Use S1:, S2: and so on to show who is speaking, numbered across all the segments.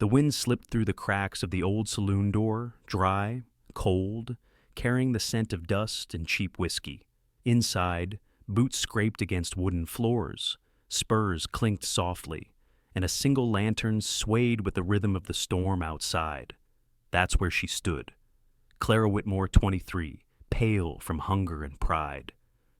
S1: The wind slipped through the cracks of the old saloon door, dry, cold, carrying the scent of dust and cheap whiskey. Inside, boots scraped against wooden floors, spurs clinked softly, and a single lantern swayed with the rhythm of the storm outside. That's where she stood. Clara Whitmore, 23, pale from hunger and pride.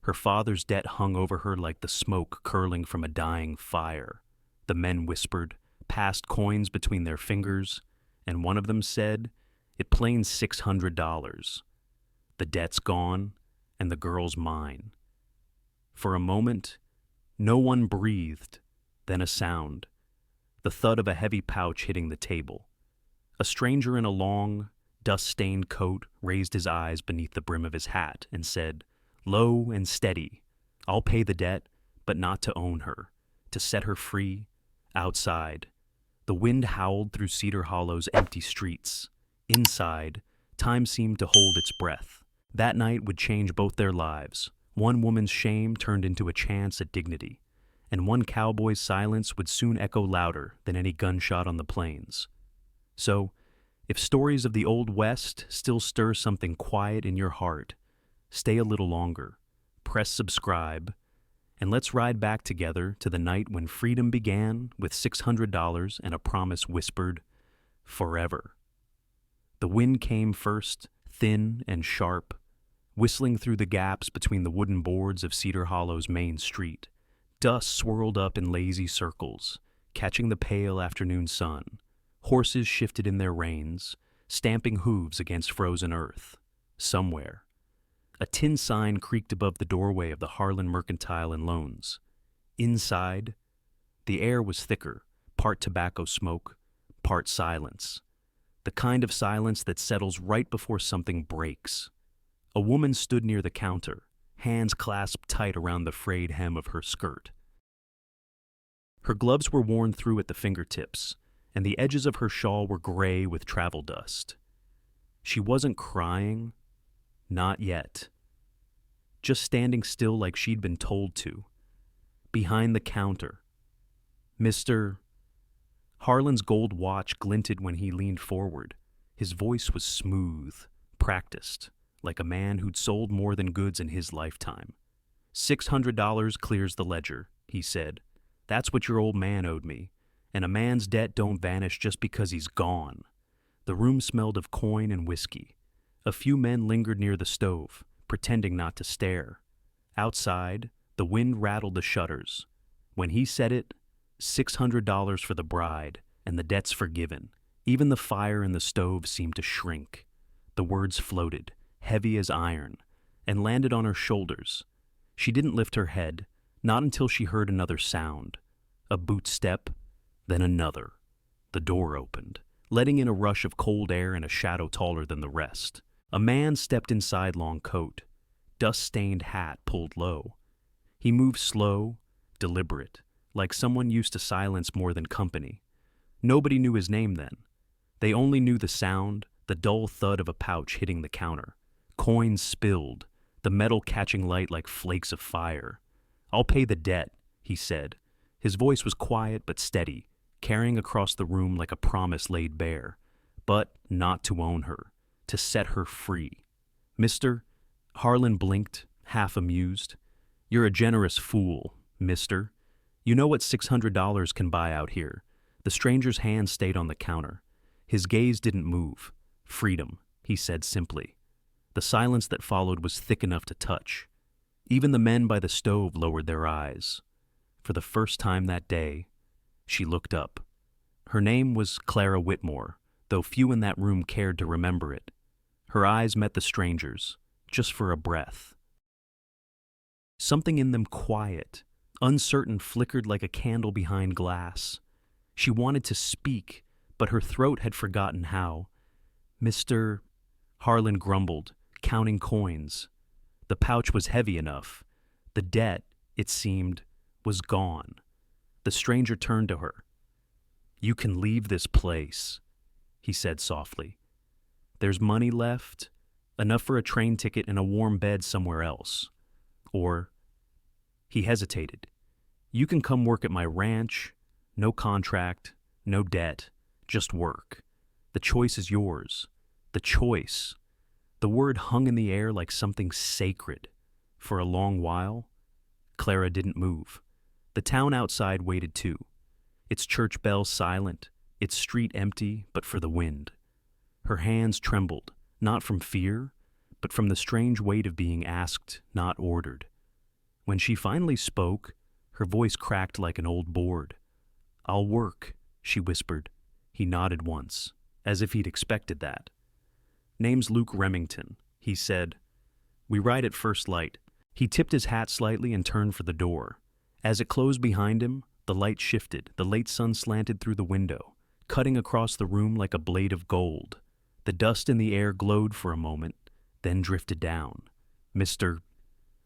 S1: Her father's debt hung over her like the smoke curling from a dying fire. The men whispered, passed coins between their fingers, and one of them said, "It plain $600. The debt's gone, and the girl's mine." For a moment, no one breathed, then a sound, the thud of a heavy pouch hitting the table. A stranger in a long, dust-stained coat raised his eyes beneath the brim of his hat and said, "Low and steady. I'll pay the debt, but not to own her, to set her free, outside." The wind howled through Cedar Hollow's empty streets. Inside, time seemed to hold its breath. That night would change both their lives. One woman's shame turned into a chance at dignity, and one cowboy's silence would soon echo louder than any gunshot on the plains. So, if stories of the Old West still stir something quiet in your heart, stay a little longer, press subscribe, and let's ride back together to the night when freedom began with $600 and a promise whispered, "Forever." The wind came first, thin and sharp, whistling through the gaps between the wooden boards of Cedar Hollow's main street. Dust swirled up in lazy circles, catching the pale afternoon sun. Horses shifted in their reins, stamping hooves against frozen earth. Somewhere, a tin sign creaked above the doorway of the Harlan Mercantile and Loans. Inside, the air was thicker, part tobacco smoke, part silence. The kind of silence that settles right before something breaks. A woman stood near the counter, hands clasped tight around the frayed hem of her skirt. Her gloves were worn through at the fingertips, and the edges of her shawl were gray with travel dust. She wasn't crying, not yet. Just standing still like she'd been told to. Behind the counter, Mr. Harlan's gold watch glinted when he leaned forward. His voice was smooth, practiced, like a man who'd sold more than goods in his lifetime. $600 clears the ledger, he said. That's what your old man owed me, and a man's debt don't vanish just because he's gone. The room smelled of coin and whiskey. A few men lingered near the stove, pretending not to stare. Outside, the wind rattled the shutters. When he said it, $600 for the bride, and the debt's forgiven. Even the fire in the stove seemed to shrink. The words floated, heavy as iron, and landed on her shoulders. She didn't lift her head, not until she heard another sound. A boot step, then another. The door opened, letting in a rush of cold air and a shadow taller than the rest. A man stepped inside long coat, dust-stained hat pulled low. He moved slow, deliberate, like someone used to silence more than company. Nobody knew his name then. They only knew the sound, the dull thud of a pouch hitting the counter. Coins spilled, the metal catching light like flakes of fire. "I'll pay the debt," he said. His voice was quiet but steady, carrying across the room like a promise laid bare. But not to own her, to set her free. "Mister," Harlan blinked, half amused. "You're a generous fool, mister. You know what $600 can buy out here." The stranger's hand stayed on the counter. His gaze didn't move. "Freedom," he said simply. The silence that followed was thick enough to touch. Even the men by the stove lowered their eyes. For the first time that day, she looked up. Her name was Clara Whitmore, though few in that room cared to remember it. Her eyes met the stranger's, just for a breath. Something in them quiet, uncertain, flickered like a candle behind glass. She wanted to speak, but her throat had forgotten how. "Mr. Harlan grumbled, counting coins. The pouch was heavy enough. The debt, it seemed, was gone. The stranger turned to her. "You can leave this place," he said softly. "There's money left, enough for a train ticket and a warm bed somewhere else. Or," he hesitated, "you can come work at my ranch, no contract, no debt, Just work. The choice is yours. The choice. The word hung in the air like something sacred. For a long while, Clara didn't move. The town outside waited too. Its church bell silent, its street empty but for the wind. Her hands trembled, not from fear, but from the strange weight of being asked, not ordered. When she finally spoke, her voice cracked like an old board. "I'll work," she whispered. He nodded once, as if he'd expected that. "Name's Luke Remington," he said. "We ride at first light." He tipped his hat slightly and turned for the door. As it closed behind him, the light shifted, the late sun slanted through the window, cutting across the room like a blade of gold. The dust in the air glowed for a moment, then drifted down. Mr.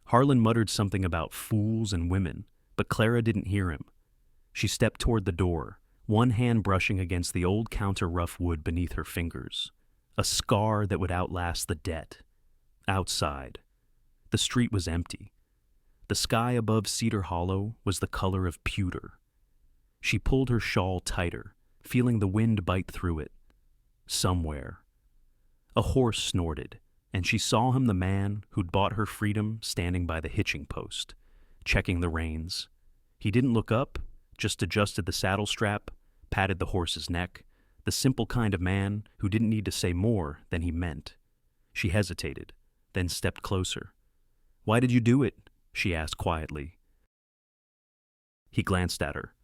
S1: Harlan muttered something about fools and women, but Clara didn't hear him. She stepped toward the door, one hand brushing against the old counter rough wood beneath her fingers. A scar that would outlast the debt. Outside. The street was empty. The sky above Cedar Hollow was the color of pewter. She pulled her shawl tighter, feeling the wind bite through it. Somewhere. A horse snorted, and she saw him, the man who'd bought her freedom, standing by the hitching post, checking the reins. He didn't look up, just adjusted the saddle strap, patted the horse's neck, the simple kind of man who didn't need to say more than he meant. She hesitated, then stepped closer. "Why did you do it?" she asked quietly. He glanced at her,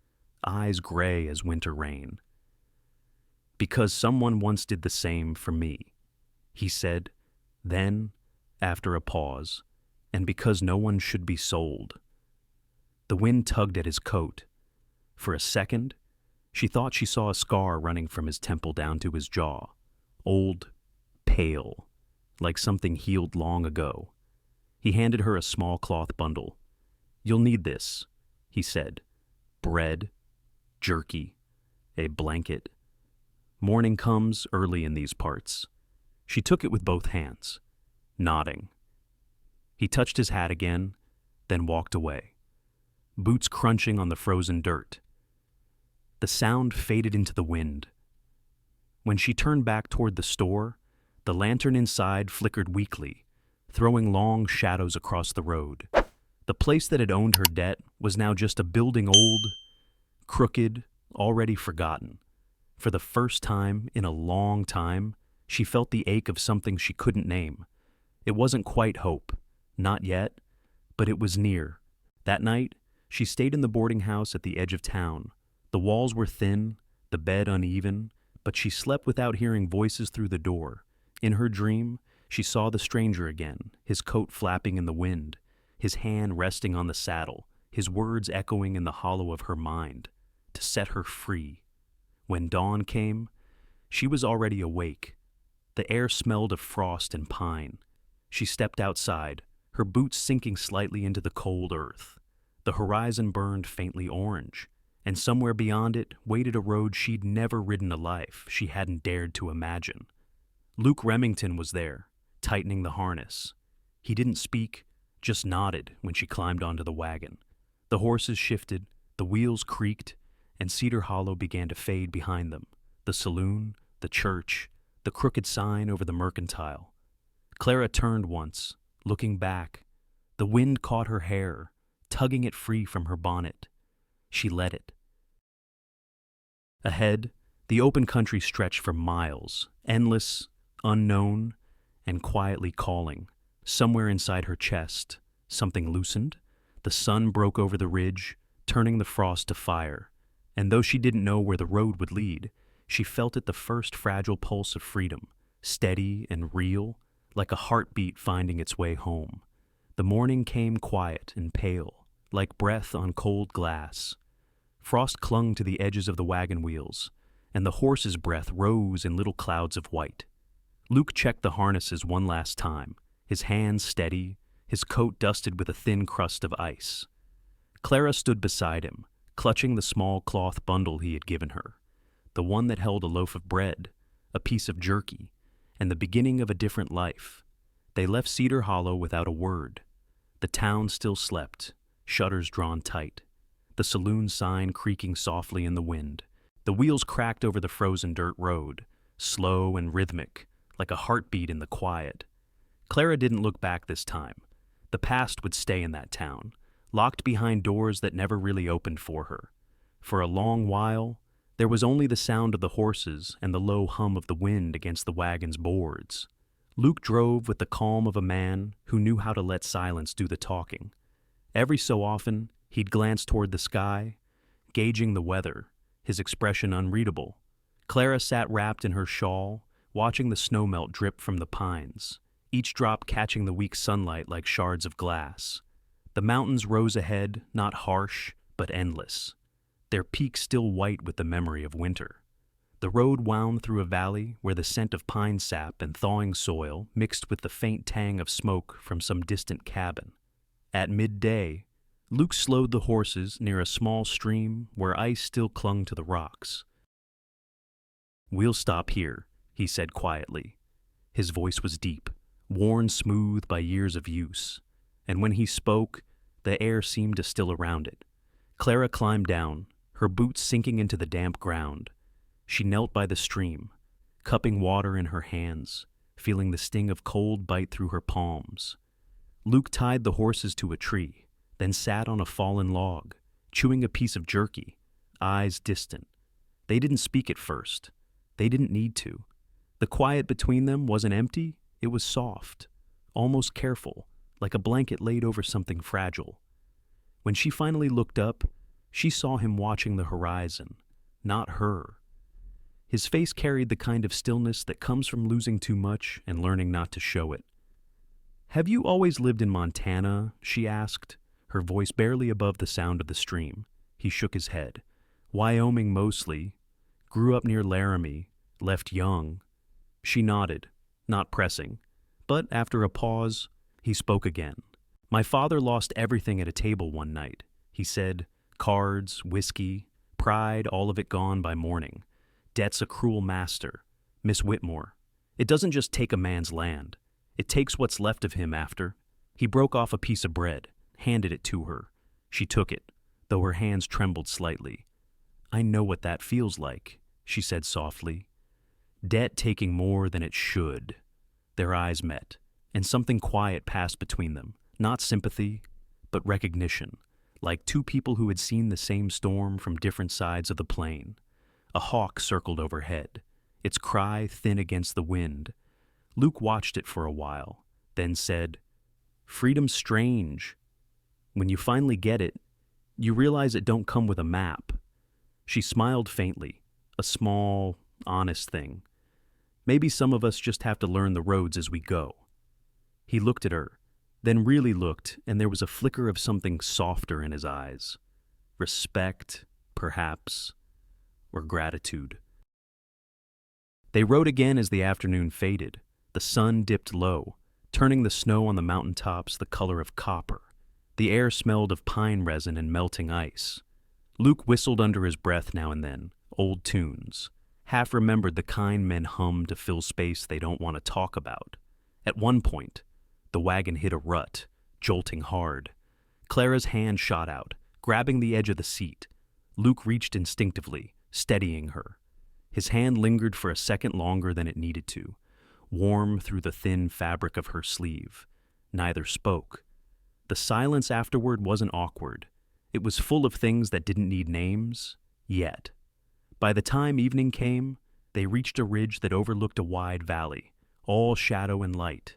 S1: eyes gray as winter rain. "Because someone once did the same for me," he said, then, after a pause, "and because no one should be sold." The wind tugged at his coat. For a second, she thought she saw a scar running from his temple down to his jaw. Old, pale, like something healed long ago. He handed her a small cloth bundle. "You'll need this," he said. "Bread, jerky, a blanket. Morning comes early in these parts." She took it with both hands, nodding. He touched his hat again, then walked away, boots crunching on the frozen dirt. The sound faded into the wind. When she turned back toward the store, the lantern inside flickered weakly, throwing long shadows across the road. The place that had owned her debt was now just a building old, crooked, already forgotten. For the first time in a long time, she felt the ache of something she couldn't name. It wasn't quite hope, not yet, but it was near. That night, she stayed in the boarding house at the edge of town. The walls were thin, the bed uneven, but she slept without hearing voices through the door. In her dream, she saw the stranger again, his coat flapping in the wind, his hand resting on the saddle, his words echoing in the hollow of her mind, to set her free. When dawn came, she was already awake. The air smelled of frost and pine. She stepped outside, her boots sinking slightly into the cold earth. The horizon burned faintly orange, and somewhere beyond it waited a road she'd never ridden a life she hadn't dared to imagine. Luke Remington was there, tightening the harness. He didn't speak, just nodded when she climbed onto the wagon. The horses shifted, the wheels creaked, and Cedar Hollow began to fade behind them. The saloon, the church, the crooked sign over the mercantile. Clara turned once, looking back. The wind caught her hair, tugging it free from her bonnet. She let it. Ahead, the open country stretched for miles, endless, unknown, and quietly calling. Somewhere inside her chest, something loosened. The sun broke over the ridge, turning the frost to fire. And though she didn't know where the road would lead, she felt it, the first fragile pulse of freedom, steady and real, like a heartbeat finding its way home. The morning came quiet and pale, like breath on cold glass. Frost clung to the edges of the wagon wheels, and the horse's breath rose in little clouds of white. Luke checked the harnesses one last time, his hands steady, his coat dusted with a thin crust of ice. Clara stood beside him, clutching the small cloth bundle he had given her, the one that held a loaf of bread, a piece of jerky, and the beginning of a different life. They left Cedar Hollow without a word. The town still slept, shutters drawn tight, the saloon sign creaking softly in the wind. The wheels cracked over the frozen dirt road, slow and rhythmic, like a heartbeat in the quiet. Clara didn't look back this time. The past would stay in that town, locked behind doors that never really opened for her. For a long while, there was only the sound of the horses and the low hum of the wind against the wagon's boards. Luke drove with the calm of a man who knew how to let silence do the talking. Every so often, he'd glance toward the sky, gauging the weather, his expression unreadable. Clara sat wrapped in her shawl, watching the snowmelt drip from the pines, each drop catching the weak sunlight like shards of glass. The mountains rose ahead, not harsh, but endless, their peaks still white with the memory of winter. The road wound through a valley where the scent of pine sap and thawing soil mixed with the faint tang of smoke from some distant cabin. At midday, Luke slowed the horses near a small stream where ice still clung to the rocks. "We'll stop here," he said quietly. His voice was deep, worn smooth by years of use, and when he spoke, the air seemed to still around it. Clara climbed down, her boots sinking into the damp ground. She knelt by the stream, cupping water in her hands, feeling the sting of cold bite through her palms. Luke tied the horses to a tree, then sat on a fallen log, chewing a piece of jerky, eyes distant. They didn't speak at first. They didn't need to. The quiet between them wasn't empty, it was soft, almost careful, like a blanket laid over something fragile. When she finally looked up, she saw him watching the horizon, not her. His face carried the kind of stillness that comes from losing too much and learning not to show it. "Have you always lived in Montana?" she asked, her voice barely above the sound of the stream. He shook his head. "Wyoming mostly. Grew up near Laramie. Left young." She nodded, not pressing. But after a pause, he spoke again. "My father lost everything at a table one night," he said. "Cards, whiskey, pride, all of it gone by morning. Debt's a cruel master. Miss Whitmore. It doesn't just take a man's land. It takes what's left of him after." He broke off a piece of bread, handed it to her. She took it, though her hands trembled slightly. "I know what that feels like," she said softly. "Debt taking more than it should." Their eyes met, and something quiet passed between them. Not sympathy, but recognition, like two people who had seen the same storm from different sides of the plain. A hawk circled overhead, its cry thin against the wind. Luke watched it for a while, then said, "Freedom's strange. When you finally get it, you realize it don't come with a map." She smiled faintly, a small, honest thing. "Maybe some of us just have to learn the roads as we go." He looked at her, then really looked, and there was a flicker of something softer in his eyes. Respect, perhaps, or gratitude. They rode again as the afternoon faded. The sun dipped low, turning the snow on the mountaintops the color of copper. The air smelled of pine resin and melting ice. Luke whistled under his breath now and then, old tunes, half remembered the kind men hum to fill space they don't want to talk about. At one point, the wagon hit a rut, jolting hard. Clara's hand shot out, grabbing the edge of the seat. Luke reached instinctively, steadying her. His hand lingered for a second longer than it needed to, warm through the thin fabric of her sleeve. Neither spoke. The silence afterward wasn't awkward. It was full of things that didn't need names, yet. By the time evening came, they reached a ridge that overlooked a wide valley, all shadow and light.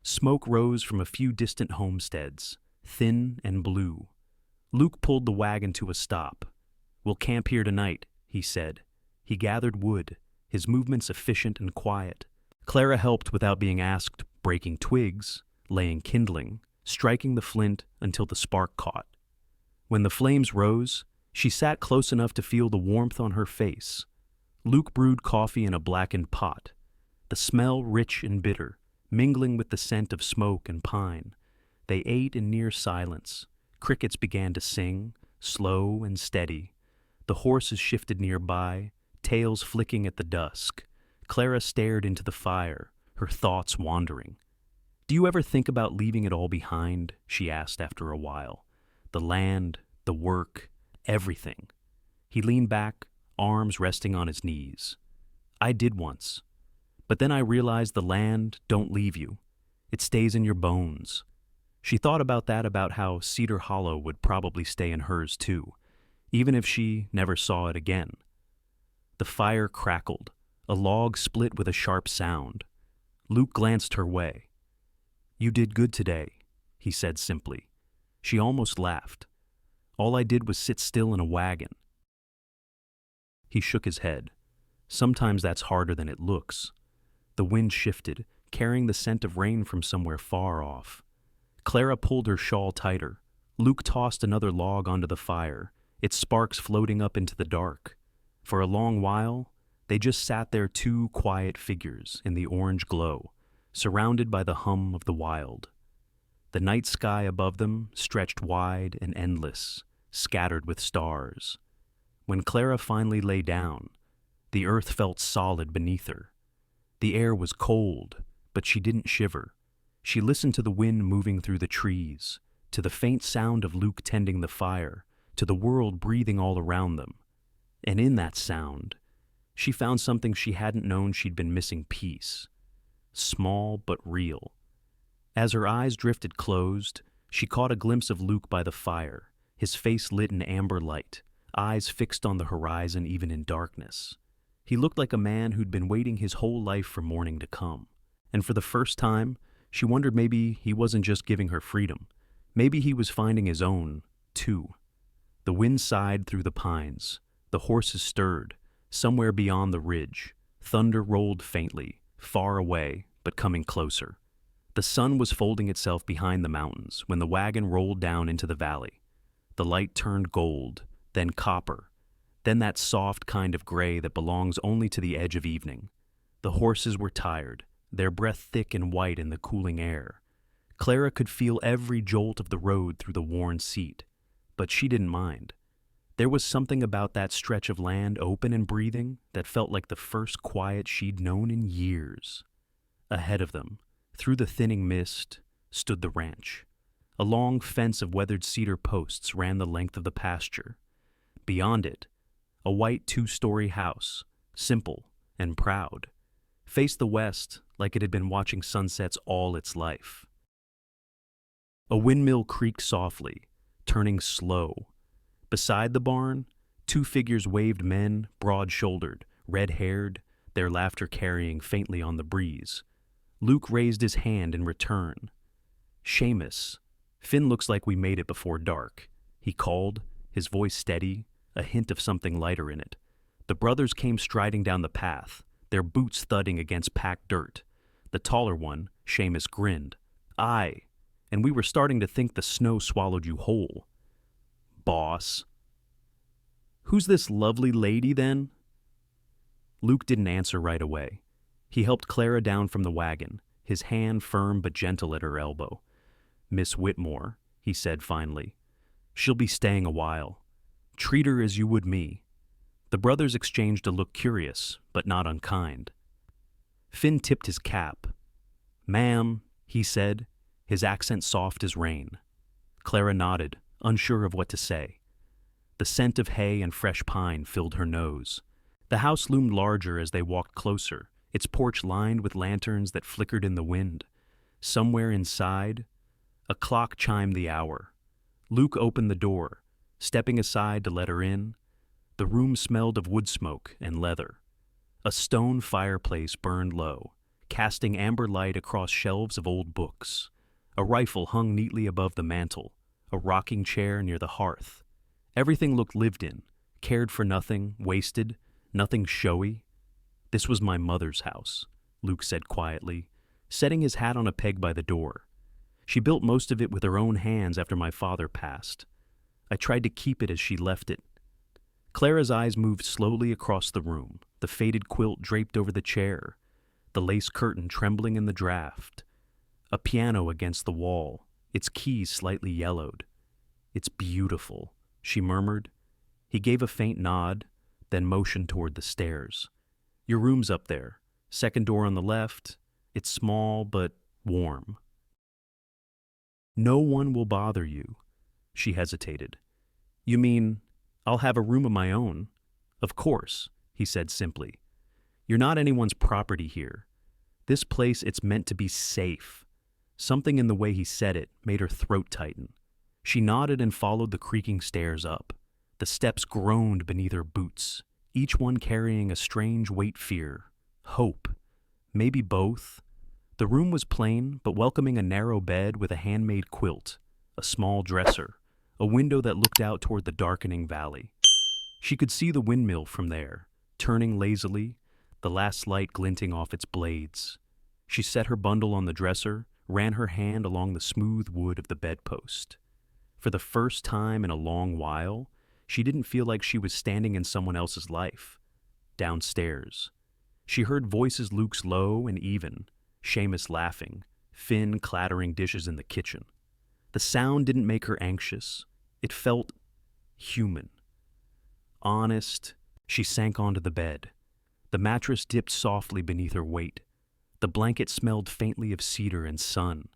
S1: Smoke rose from a few distant homesteads, thin and blue. Luke pulled the wagon to a stop. "We'll camp here tonight," he said. He gathered wood, his movements efficient and quiet. Clara helped without being asked, breaking twigs, laying kindling, striking the flint until the spark caught. When the flames rose, she sat close enough to feel the warmth on her face. Luke brewed coffee in a blackened pot, the smell rich and bitter, mingling with the scent of smoke and pine. They ate in near silence. Crickets began to sing, slow and steady. The horses shifted nearby, tails flicking at the dusk. Clara stared into the fire, her thoughts wandering. "Do you ever think about leaving it all behind?" she asked after a while. "The land, the work, everything." He leaned back, arms resting on his knees. I did once. But then I realized the land don't leave you. It stays in your bones. She thought about that, about how Cedar Hollow would probably stay in hers too, even if she never saw it again. The fire crackled. A log split with a sharp sound. Luke glanced her way. "You did good today," he said simply. She almost laughed. "All I did was sit still in a wagon." He shook his head. "Sometimes that's harder than it looks." The wind shifted, carrying the scent of rain from somewhere far off. Clara pulled her shawl tighter. Luke tossed another log onto the fire, its sparks floating up into the dark. For a long while, they just sat there, two quiet figures in the orange glow, surrounded by the hum of the wild. The night sky above them stretched wide and endless, scattered with stars. When Clara finally lay down, the earth felt solid beneath her. The air was cold, but she didn't shiver. She listened to the wind moving through the trees, to the faint sound of Luke tending the fire, to the world breathing all around them. And in that sound, she found something she hadn't known she'd been missing: peace. Small but real. As her eyes drifted closed, she caught a glimpse of Luke by the fire, his face lit in amber light, eyes fixed on the horizon even in darkness. He looked like a man who'd been waiting his whole life for morning to come. And for the first time, she wondered maybe he wasn't just giving her freedom. Maybe he was finding his own, too. The wind sighed through the pines. The horses stirred. Somewhere beyond the ridge, thunder rolled faintly, far away, but coming closer. The sun was folding itself behind the mountains when the wagon rolled down into the valley. The light turned gold, then copper, then that soft kind of gray that belongs only to the edge of evening. The horses were tired, their breath thick and white in the cooling air. Clara could feel every jolt of the road through the worn seat, but she didn't mind. There was something about that stretch of land, open and breathing, that felt like the first quiet she'd known in years. Ahead of them, through the thinning mist, stood the ranch. A long fence of weathered cedar posts ran the length of the pasture. Beyond it, a white two-story house, simple and proud, faced the west like it had been watching sunsets all its life. A windmill creaked softly, turning slow. Beside the barn, two figures waved, men, broad-shouldered, red-haired, their laughter carrying faintly on the breeze. Luke raised his hand in return. "Seamus, Finn looks like we made it before dark," he called, his voice steady, a hint of something lighter in it. The brothers came striding down the path, their boots thudding against packed dirt. The taller one, Seamus, grinned. "Aye, and we were starting to think the snow swallowed you whole." "Boss." "Who's this lovely lady, then?" Luke didn't answer right away. He helped Clara down from the wagon, his hand firm but gentle at her elbow. "Miss Whitmore," he said finally. "She'll be staying a while. Treat her as you would me." The brothers exchanged a look, curious, but not unkind. Finn tipped his cap. "Ma'am," he said, his accent soft as rain. Clara nodded, unsure of what to say. The scent of hay and fresh pine filled her nose. The house loomed larger as they walked closer, its porch lined with lanterns that flickered in the wind. Somewhere inside, a clock chimed the hour. Luke opened the door, stepping aside to let her in. The room smelled of wood smoke and leather. A stone fireplace burned low, casting amber light across shelves of old books. A rifle hung neatly above the mantel, a rocking chair near the hearth. Everything looked lived in, cared for, nothing wasted, nothing showy. "This was my mother's house," Luke said quietly, setting his hat on a peg by the door. "She built most of it with her own hands after my father passed. I tried to keep it as she left it." Clara's eyes moved slowly across the room, the faded quilt draped over the chair, the lace curtain trembling in the draft. A piano against the wall, its keys slightly yellowed. "It's beautiful," she murmured. He gave a faint nod, then motioned toward the stairs. "Your room's up there, second door on the left. It's small but warm." "No one will bother you," she hesitated. "You mean I'll have a room of my own?" "Of course," he said simply. "You're not anyone's property here. This place, it's meant to be safe." Something in the way he said it made her throat tighten. She nodded and followed the creaking stairs up. The steps groaned beneath her boots, each one carrying a strange weight, fear, hope, maybe both. The room was plain, but welcoming: a narrow bed with a handmade quilt, a small dresser, a window that looked out toward the darkening valley. She could see the windmill from there, turning lazily, the last light glinting off its blades. She set her bundle on the dresser, ran her hand along the smooth wood of the bedpost. For the first time in a long while, she didn't feel like she was standing in someone else's life. Downstairs, she heard voices: Luke's low and even, Seamus laughing, Finn clattering dishes in the kitchen. The sound didn't make her anxious. It felt human. Honest. She sank onto the bed. The mattress dipped softly beneath her weight. The blanket smelled faintly of cedar and sun.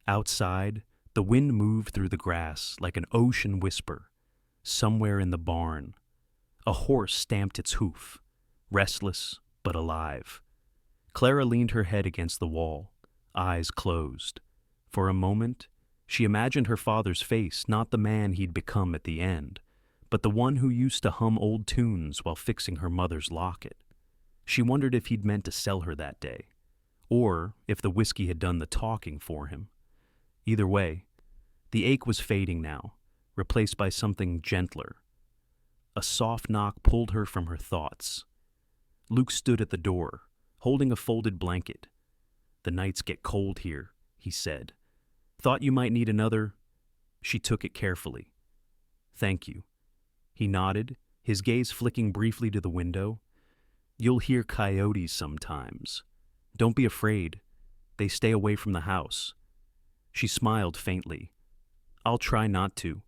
S1: Outside, the wind moved through the grass like an ocean whisper. Somewhere in the barn, a horse stamped its hoof, restless but alive. Clara leaned her head against the wall, eyes closed. For a moment, she imagined her father's face, not the man he'd become at the end, but the one who used to hum old tunes while fixing her mother's locket. She wondered if he'd meant to sell her that day, or if the whiskey had done the talking for him. Either way, the ache was fading now, replaced by something gentler. A soft knock pulled her from her thoughts. Luke stood at the door, holding a folded blanket. "The nights get cold here," he said. "Thought you might need another." She took it carefully. "Thank you." He nodded, his gaze flicking briefly to the window. "You'll hear coyotes sometimes. Don't be afraid. They stay away from the house." She smiled faintly. "I'll try not to."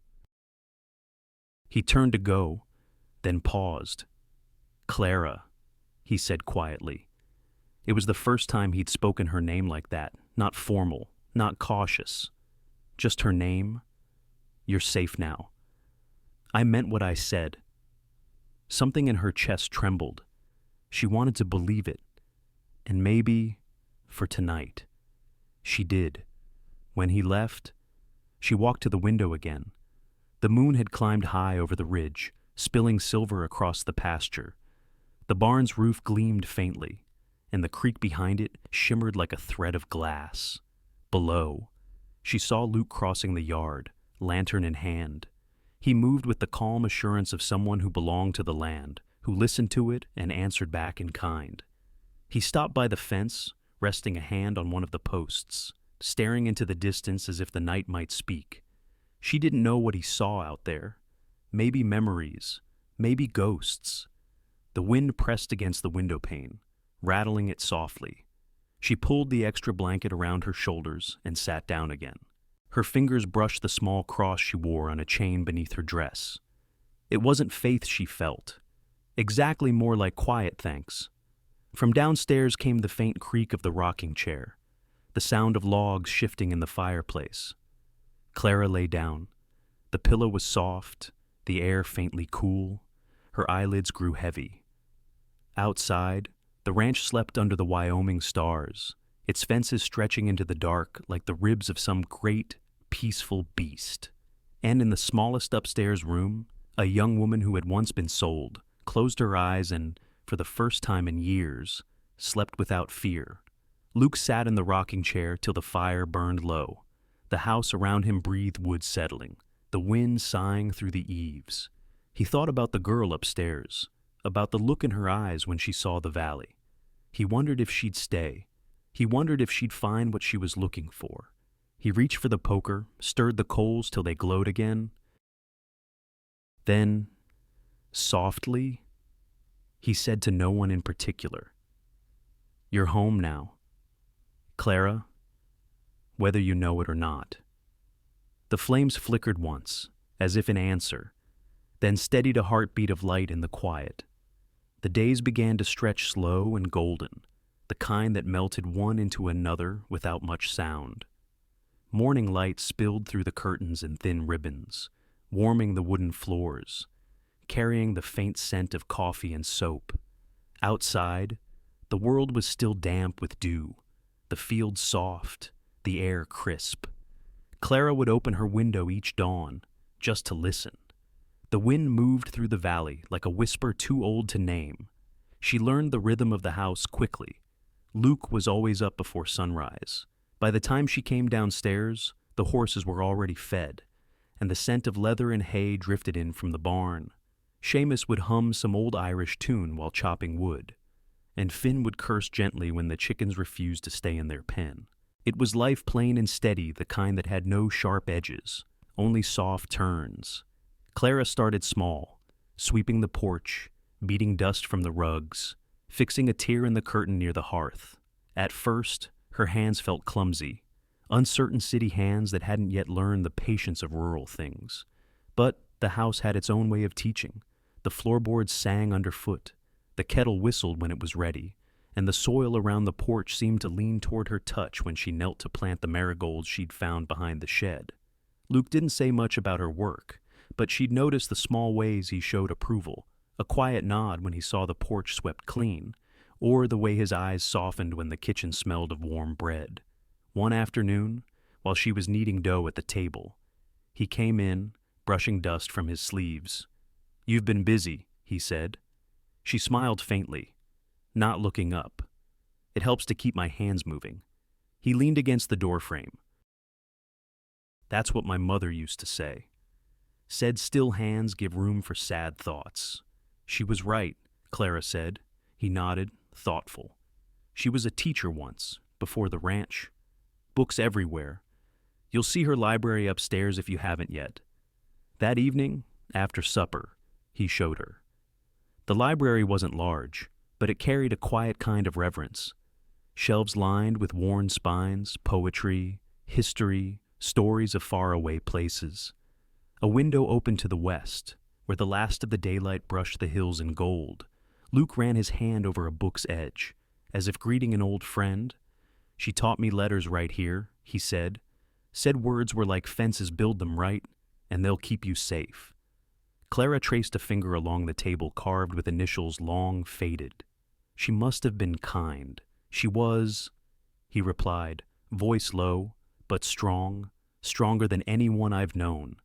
S1: He turned to go, then paused. "Clara," he said quietly. It was the first time he'd spoken her name like that, not formal, not cautious. Just her name. "You're safe now." "I meant what I said." Something in her chest trembled. She wanted to believe it. And maybe, for tonight. She did. When he left, she walked to the window again. The moon had climbed high over the ridge, spilling silver across the pasture. The barn's roof gleamed faintly, and the creek behind it shimmered like a thread of glass. Below, she saw Luke crossing the yard, lantern in hand. He moved with the calm assurance of someone who belonged to the land, who listened to it and answered back in kind. He stopped by the fence, resting a hand on one of the posts, staring into the distance as if the night might speak. She didn't know what he saw out there. Maybe memories, maybe ghosts. The wind pressed against the window pane, rattling it softly. She pulled the extra blanket around her shoulders and sat down again. Her fingers brushed the small cross she wore on a chain beneath her dress. It wasn't faith she felt. Exactly, more like quiet thanks. From downstairs came the faint creak of the rocking chair, the sound of logs shifting in the fireplace. Clara lay down. The pillow was soft, the air faintly cool. Her eyelids grew heavy. Outside, the ranch slept under the Wyoming stars, its fences stretching into the dark like the ribs of some great, peaceful beast. And in the smallest upstairs room, a young woman who had once been sold closed her eyes and, for the first time in years, slept without fear. Luke sat in the rocking chair till the fire burned low. The house around him breathed wood settling, the wind sighing through the eaves. He thought about the girl upstairs, about the look in her eyes when she saw the valley. He wondered if she'd stay. He wondered if she'd find what she was looking for. He reached for the poker, stirred the coals till they glowed again. Then, softly, he said to no one in particular, "You're home now, Clara, whether you know it or not." The flames flickered once, as if in answer, then steadied a heartbeat of light in the quiet. The days began to stretch slow and golden, the kind that melted one into another without much sound. Morning light spilled through the curtains in thin ribbons, warming the wooden floors. carrying the faint scent of coffee and soap. Outside, the world was still damp with dew, the fields soft, the air crisp. Clara would open her window each dawn, just to listen. The wind moved through the valley like a whisper too old to name. She learned the rhythm of the house quickly. Luke was always up before sunrise. By the time she came downstairs, the horses were already fed, and the scent of leather and hay drifted in from the barn. Seamus would hum some old Irish tune while chopping wood, and Finn would curse gently when the chickens refused to stay in their pen. It was life plain and steady, the kind that had no sharp edges, only soft turns. Clara started small, sweeping the porch, beating dust from the rugs, fixing a tear in the curtain near the hearth. At first, her hands felt clumsy, uncertain city hands that hadn't yet learned the patience of rural things. But the house had its own way of teaching. The floorboards sang underfoot, the kettle whistled when it was ready, and the soil around the porch seemed to lean toward her touch when she knelt to plant the marigolds she'd found behind the shed. Luke didn't say much about her work, but she'd noticed the small ways he showed approval, a quiet nod when he saw the porch swept clean, or the way his eyes softened when the kitchen smelled of warm bread. One afternoon, while she was kneading dough at the table, he came in, brushing dust from his sleeves. "You've been busy," he said. She smiled faintly, not looking up. "It helps to keep my hands moving." He leaned against the doorframe. "That's what my mother used to say. Said still hands give room for sad thoughts." She was right, Clara said. He nodded, thoughtful. She was a teacher once, before the ranch. Books everywhere. You'll see her library upstairs if you haven't yet. That evening, after supper, he showed her. The library wasn't large, but it carried a quiet kind of reverence. Shelves lined with worn spines, poetry, history, stories of faraway places. A window opened to the west, where the last of the daylight brushed the hills in gold. Luke ran his hand over a book's edge, as if greeting an old friend. "She taught me letters right here," he said. "Said words were like fences, build them right, and they'll keep you safe." Clara traced a finger along the table carved with initials long faded. "She must have been kind. She was," he replied, voice low, but strong, stronger than anyone I've known.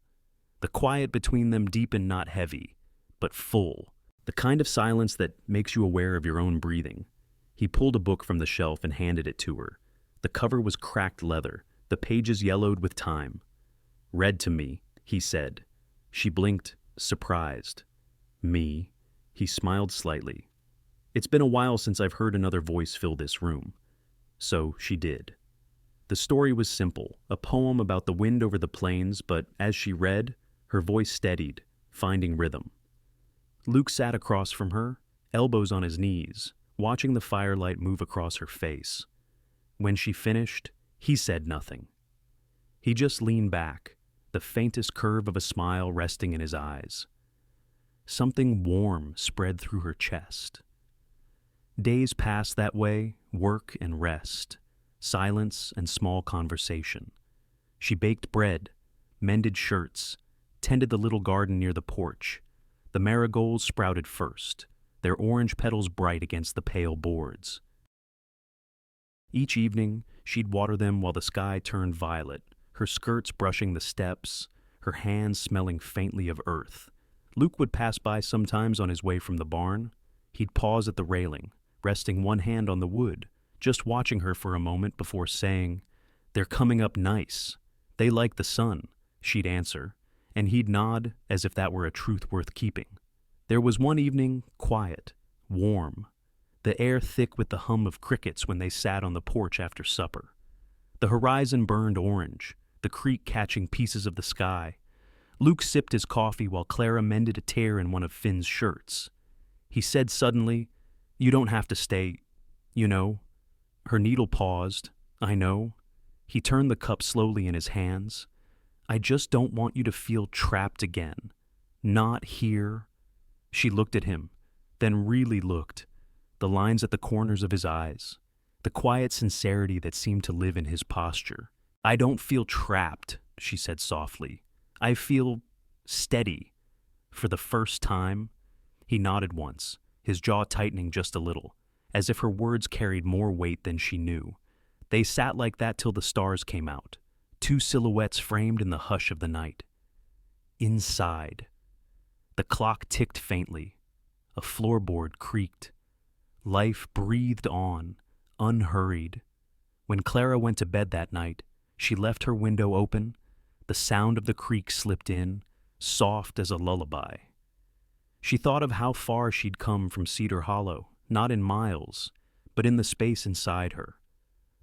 S1: The quiet between them deep and not heavy, but full, the kind of silence that makes you aware of your own breathing. He pulled a book from the shelf and handed it to her. The cover was cracked leather, the pages yellowed with time. "Read to me," he said. She blinked, surprised. "Me?" He smiled slightly. "It's been a while since I've heard another voice fill this room." So she did. The story was simple, a poem about the wind over the plains, but as she read, her voice steadied, finding rhythm. Luke sat across from her, elbows on his knees, watching the firelight move across her face. When she finished, he said nothing. He just leaned back, the faintest curve of a smile resting in his eyes. Something warm spread through her chest. Days passed that way, work and rest, silence and small conversation. She baked bread, mended shirts, tended the little garden near the porch. The marigolds sprouted first, their orange petals bright against the pale boards. Each evening, she'd water them while the sky turned violet, her skirts brushing the steps, her hands smelling faintly of earth. Luke would pass by sometimes on his way from the barn. He'd pause at the railing, resting one hand on the wood, just watching her for a moment before saying, "They're coming up nice. They like the sun," she'd answer, and he'd nod as if that were a truth worth keeping. There was one evening, quiet, warm, the air thick with the hum of crickets when they sat on the porch after supper. The horizon burned orange, the creek catching pieces of the sky. Luke sipped his coffee while Clara mended a tear in one of Finn's shirts. He said suddenly, "You don't have to stay, you know." Her needle paused. "I know." He turned the cup slowly in his hands. "I just don't want you to feel trapped again. Not here." She looked at him, then really looked, the lines at the corners of his eyes, the quiet sincerity that seemed to live in his posture. "I don't feel trapped," she said softly. "I feel steady, For the first time? He nodded once, his jaw tightening just a little, as if her words carried more weight than she knew. They sat like that till the stars came out, two silhouettes framed in the hush of the night. Inside. The clock ticked faintly. A floorboard creaked. Life breathed on, unhurried. When Clara went to bed that night, she left her window open. The sound of the creak slipped in, soft as a lullaby. She thought of how far she'd come from Cedar Hollow, not in miles, but in the space inside her.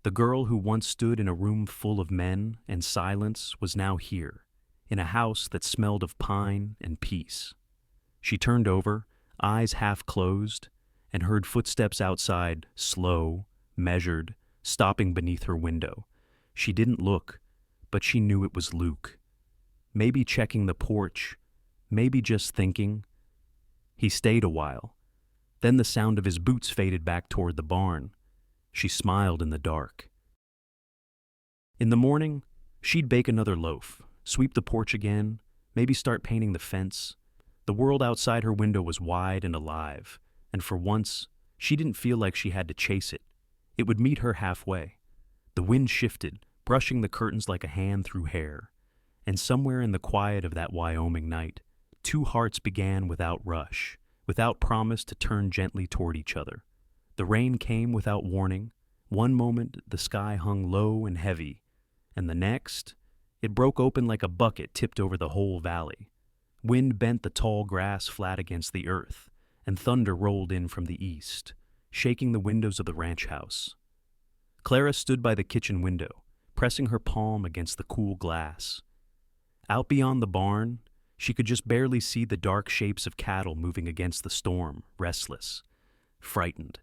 S1: The girl who once stood in a room full of men and silence was now here, in a house that smelled of pine and peace. She turned over, eyes half closed, and heard footsteps outside, slow, measured, stopping beneath her window. She didn't look, but she knew it was Luke. Maybe checking the porch, maybe just thinking. He stayed a while. Then the sound of his boots faded back toward the barn. She smiled in the dark. In the morning, she'd bake another loaf, sweep the porch again, maybe start painting the fence. The world outside her window was wide and alive, and for once, she didn't feel like she had to chase it. It would meet her halfway. The wind shifted, brushing the curtains like a hand through hair. And somewhere in the quiet of that Wyoming night, two hearts began without rush, without promise to turn gently toward each other. The rain came without warning. One moment, the sky hung low and heavy, and the next, it broke open like a bucket tipped over the whole valley. Wind bent the tall grass flat against the earth, and thunder rolled in from the east, shaking the windows of the ranch house. Clara stood by the kitchen window, pressing her palm against the cool glass. Out beyond the barn, she could just barely see the dark shapes of cattle moving against the storm, restless, frightened.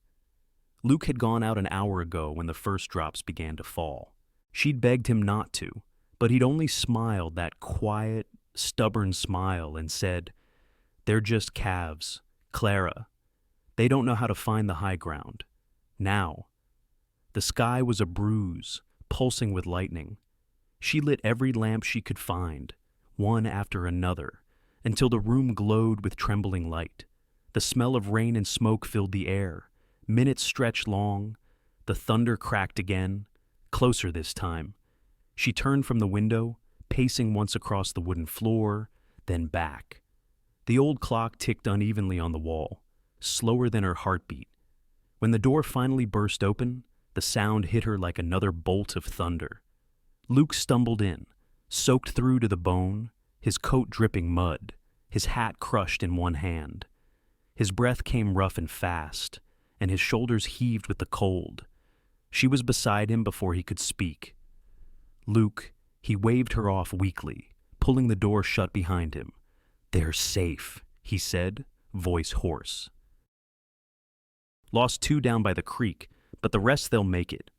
S1: Luke had gone out an hour ago when the first drops began to fall. She'd begged him not to, but he'd only smiled that quiet, stubborn smile and said, "They're just calves, Clara. They don't know how to find the high ground. Now." The sky was a bruise, pulsing with lightning. She lit every lamp she could find, one after another, until the room glowed with trembling light. The smell of rain and smoke filled the air. Minutes stretched long. The thunder cracked again, closer this time. She turned from the window, pacing once across the wooden floor, then back. The old clock ticked unevenly on the wall, slower than her heartbeat. When the door finally burst open, the sound hit her like another bolt of thunder. Luke stumbled in, soaked through to the bone, his coat dripping mud, his hat crushed in one hand. His breath came rough and fast, and his shoulders heaved with the cold. She was beside him before he could speak. "Luke," he waved her off weakly, pulling the door shut behind him. "They're safe," he said, voice hoarse. "Lost two down by the creek, but the rest they'll make it."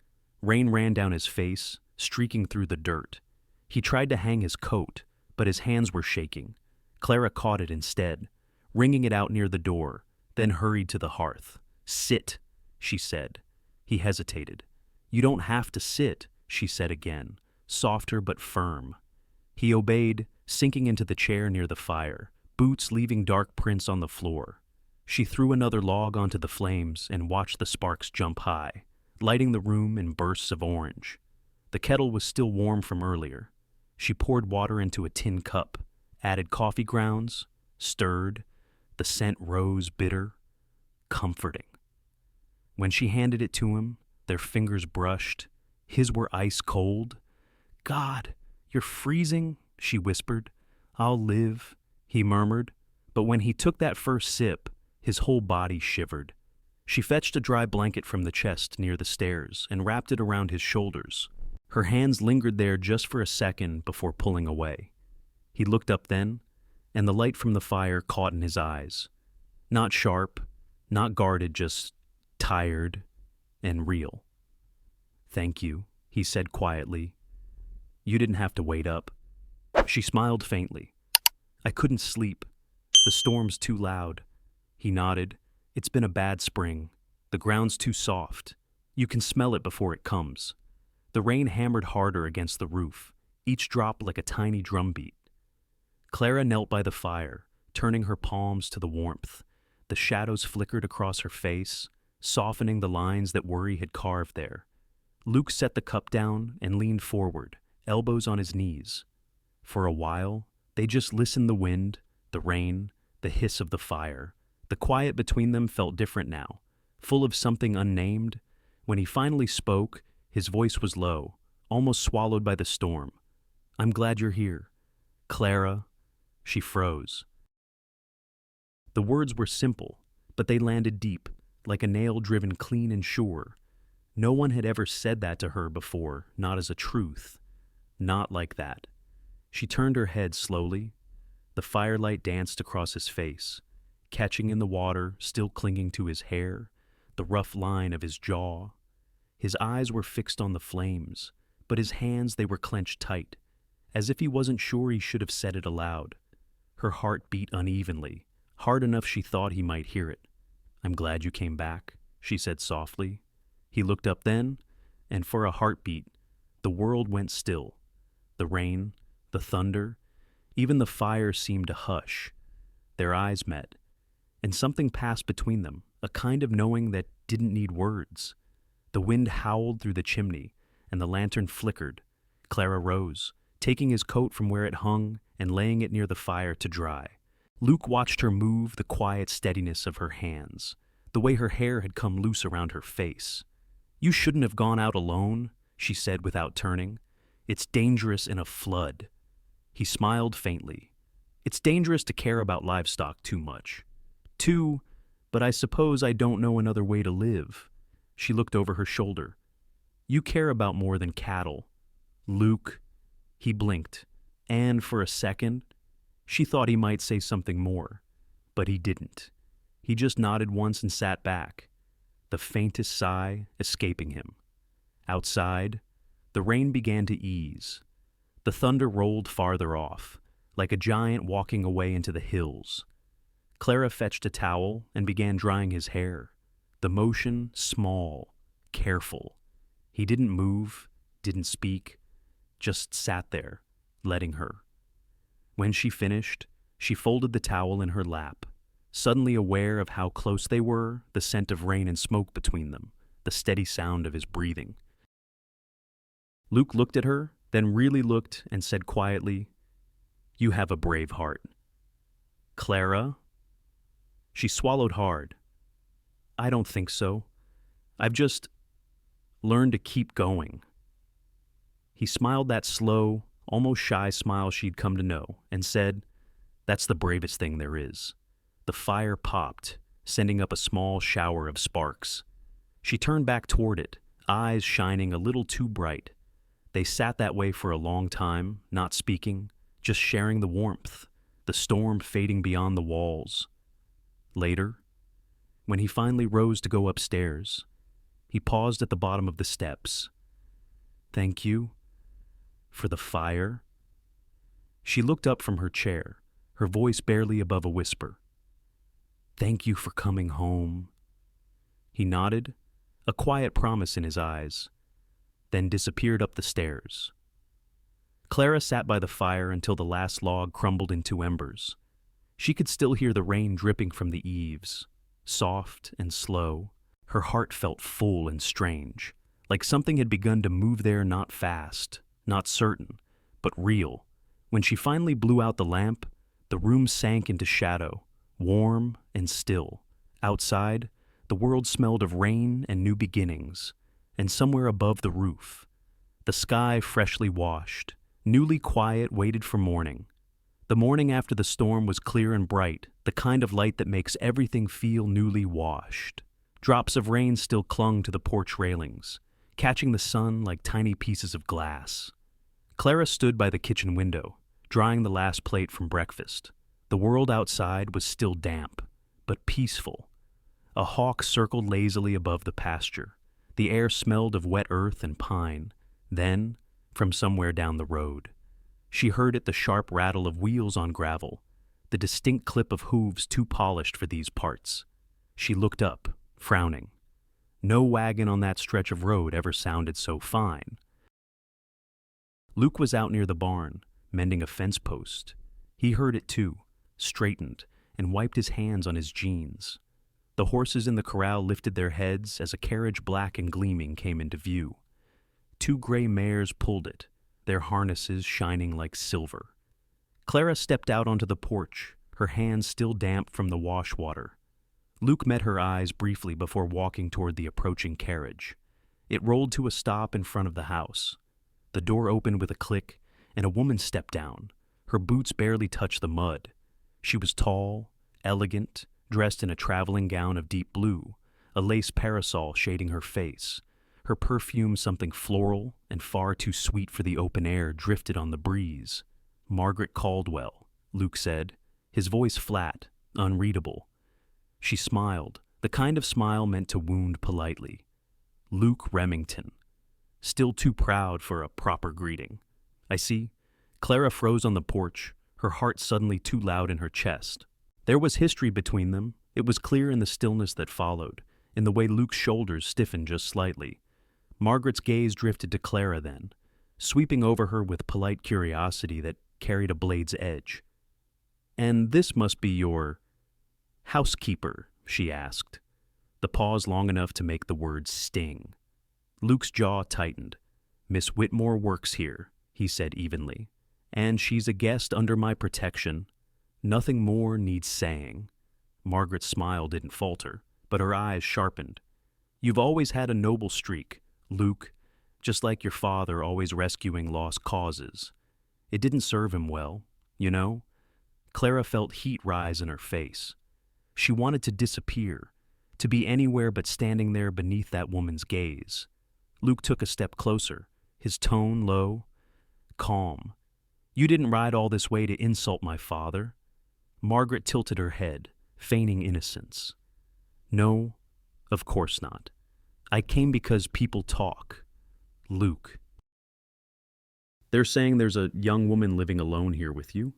S1: Rain ran down his face, streaking through the dirt. He tried to hang his coat, but his hands were shaking. Clara caught it instead, wringing it out near the door, then hurried to the hearth. "Sit," she said. He hesitated. "You don't have to sit," she said again, softer but firm. He obeyed, sinking into the chair near the fire, boots leaving dark prints on the floor. She threw another log onto the flames and watched the sparks jump high, lighting the room in bursts of orange. The kettle was still warm from earlier. She poured water into a tin cup, added coffee grounds, stirred. The scent rose bitter, comforting. When she handed it to him, their fingers brushed. His were ice cold. "God, you're freezing," she whispered. "I'll live," he murmured. But when he took that first sip, his whole body shivered. She fetched a dry blanket from the chest near the stairs and wrapped it around his shoulders. Her hands lingered there just for a second before pulling away. He looked up then, and the light from the fire caught in his eyes. Not sharp, not guarded, just tired and real. "Thank you," he said quietly. "You didn't have to wait up." She smiled faintly. "I couldn't sleep. The storm's too loud." He nodded. "It's been a bad spring. The ground's too soft. You can smell it before it comes." The rain hammered harder against the roof, each drop like a tiny drumbeat. Clara knelt by the fire, turning her palms to the warmth. The shadows flickered across her face, softening the lines that worry had carved there. Luke set the cup down and leaned forward, elbows on his knees. For a while, they just listened the wind, the rain, the hiss of the fire. The quiet between them felt different now, full of something unnamed. When he finally spoke, his voice was low, almost swallowed by the storm. "I'm glad you're here. Clara." She froze. The words were simple, but they landed deep, like a nail driven clean and sure. No one had ever said that to her before, not as a truth. Not like that. She turned her head slowly. The firelight danced across his face, catching in the water, still clinging to his hair, the rough line of his jaw. His eyes were fixed on the flames, but his hands, they were clenched tight, as if he wasn't sure he should have said it aloud. Her heart beat unevenly, hard enough she thought he might hear it. "I'm glad you came back," she said softly. He looked up then, and for a heartbeat, the world went still. The rain, the thunder, even the fire seemed to hush. Their eyes met, and something passed between them, a kind of knowing that didn't need words. The wind howled through the chimney, and the lantern flickered. Clara rose, taking his coat from where it hung and laying it near the fire to dry. Luke watched her move, the quiet steadiness of her hands, the way her hair had come loose around her face. "You shouldn't have gone out alone," she said without turning. "It's dangerous in a flood." He smiled faintly. "It's dangerous to care about livestock too much. But I suppose I don't know another way to live." She looked over her shoulder. "You care about more than cattle." "Luke." He blinked, and for a second, she thought he might say something more, but he didn't. He just nodded once and sat back, the faintest sigh escaping him. Outside, the rain began to ease. The thunder rolled farther off, like a giant walking away into the hills. Clara fetched a towel and began drying his hair, the motion small, careful. He didn't move, didn't speak, just sat there, letting her. When she finished, she folded the towel in her lap, suddenly aware of how close they were, the scent of rain and smoke between them, the steady sound of his breathing. Luke looked at her, then really looked and said quietly, "You have a brave heart." "Clara?" She swallowed hard. "I don't think so. I've just learned to keep going." He smiled that slow, almost shy smile she'd come to know, and said, "That's the bravest thing there is." The fire popped, sending up a small shower of sparks. She turned back toward it, eyes shining a little too bright. They sat that way for a long time, not speaking, just sharing the warmth, the storm fading beyond the walls. Later, when he finally rose to go upstairs, he paused at the bottom of the steps. "Thank you for the fire." She looked up from her chair, her voice barely above a whisper. "Thank you for coming home." He nodded, a quiet promise in his eyes, then disappeared up the stairs. Clara sat by the fire until the last log crumbled into embers. She could still hear the rain dripping from the eaves, soft and slow. Her heart felt full and strange, like something had begun to move there, not fast, not certain, but real. When she finally blew out the lamp, the room sank into shadow, warm and still. Outside, the world smelled of rain and new beginnings, and somewhere above the roof, the sky freshly washed, newly quiet, waited for morning. The morning after the storm was clear and bright, the kind of light that makes everything feel newly washed. Drops of rain still clung to the porch railings, catching the sun like tiny pieces of glass. Clara stood by the kitchen window, drying the last plate from breakfast. The world outside was still damp, but peaceful. A hawk circled lazily above the pasture. The air smelled of wet earth and pine. Then, from somewhere down the road, she heard it, the sharp rattle of wheels on gravel, the distinct clip of hooves too polished for these parts. She looked up, frowning. No wagon on that stretch of road ever sounded so fine. Luke was out near the barn, mending a fence post. He heard it too, straightened, and wiped his hands on his jeans. The horses in the corral lifted their heads as a carriage black and gleaming came into view. 2 gray mares pulled it, their harnesses shining like silver. Clara stepped out onto the porch, her hands still damp from the wash water. Luke met her eyes briefly before walking toward the approaching carriage. It rolled to a stop in front of the house. The door opened with a click, and a woman stepped down. Her boots barely touched the mud. She was tall, elegant, dressed in a traveling gown of deep blue, a lace parasol shading her face. Her perfume, something floral and far too sweet for the open air, drifted on the breeze. "Margaret Caldwell," Luke said, his voice flat, unreadable. She smiled, the kind of smile meant to wound politely. Luke Remington. Still too proud for a proper greeting. "I see." Clara froze on the porch, her heart suddenly too loud in her chest. There was history between them. It was clear in the stillness that followed, in the way Luke's shoulders stiffened just slightly. Margaret's gaze drifted to Clara then, sweeping over her with polite curiosity that carried a blade's edge. "And this must be your housekeeper," she asked, the pause long enough to make the words sting. Luke's jaw tightened. "Miss Whitmore works here," he said evenly, "and she's a guest under my protection. Nothing more needs saying." Margaret's smile didn't falter, but her eyes sharpened. "You've always had a noble streak, Luke, just like your father always rescuing lost causes. It didn't serve him well, you know?" Clara felt heat rise in her face. She wanted to disappear, to be anywhere but standing there beneath that woman's gaze. Luke took a step closer, his tone low, calm. "You didn't ride all this way to insult my father." Margaret tilted her head, feigning innocence. "No, of course not. I came because people talk. Luke." "They're saying there's a young woman living alone here with you.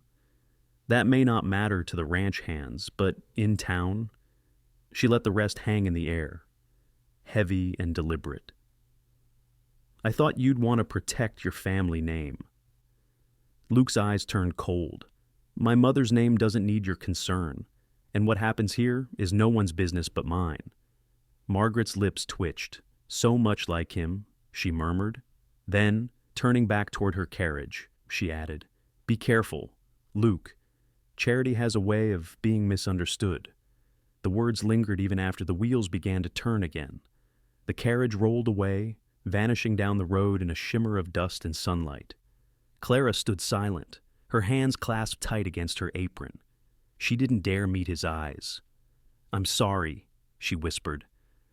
S1: That may not matter to the ranch hands, but in town..." She let the rest hang in the air, heavy and deliberate. "I thought you'd want to protect your family name." Luke's eyes turned cold. "My mother's name doesn't need your concern, and what happens here is no one's business but mine." Margaret's lips twitched. "So much like him," she murmured. Then, turning back toward her carriage, she added, "Be careful, Luke. Charity has a way of being misunderstood." The words lingered even after the wheels began to turn again. The carriage rolled away, vanishing down the road in a shimmer of dust and sunlight. Clara stood silent, her hands clasped tight against her apron. She didn't dare meet his eyes. "I'm sorry," she whispered.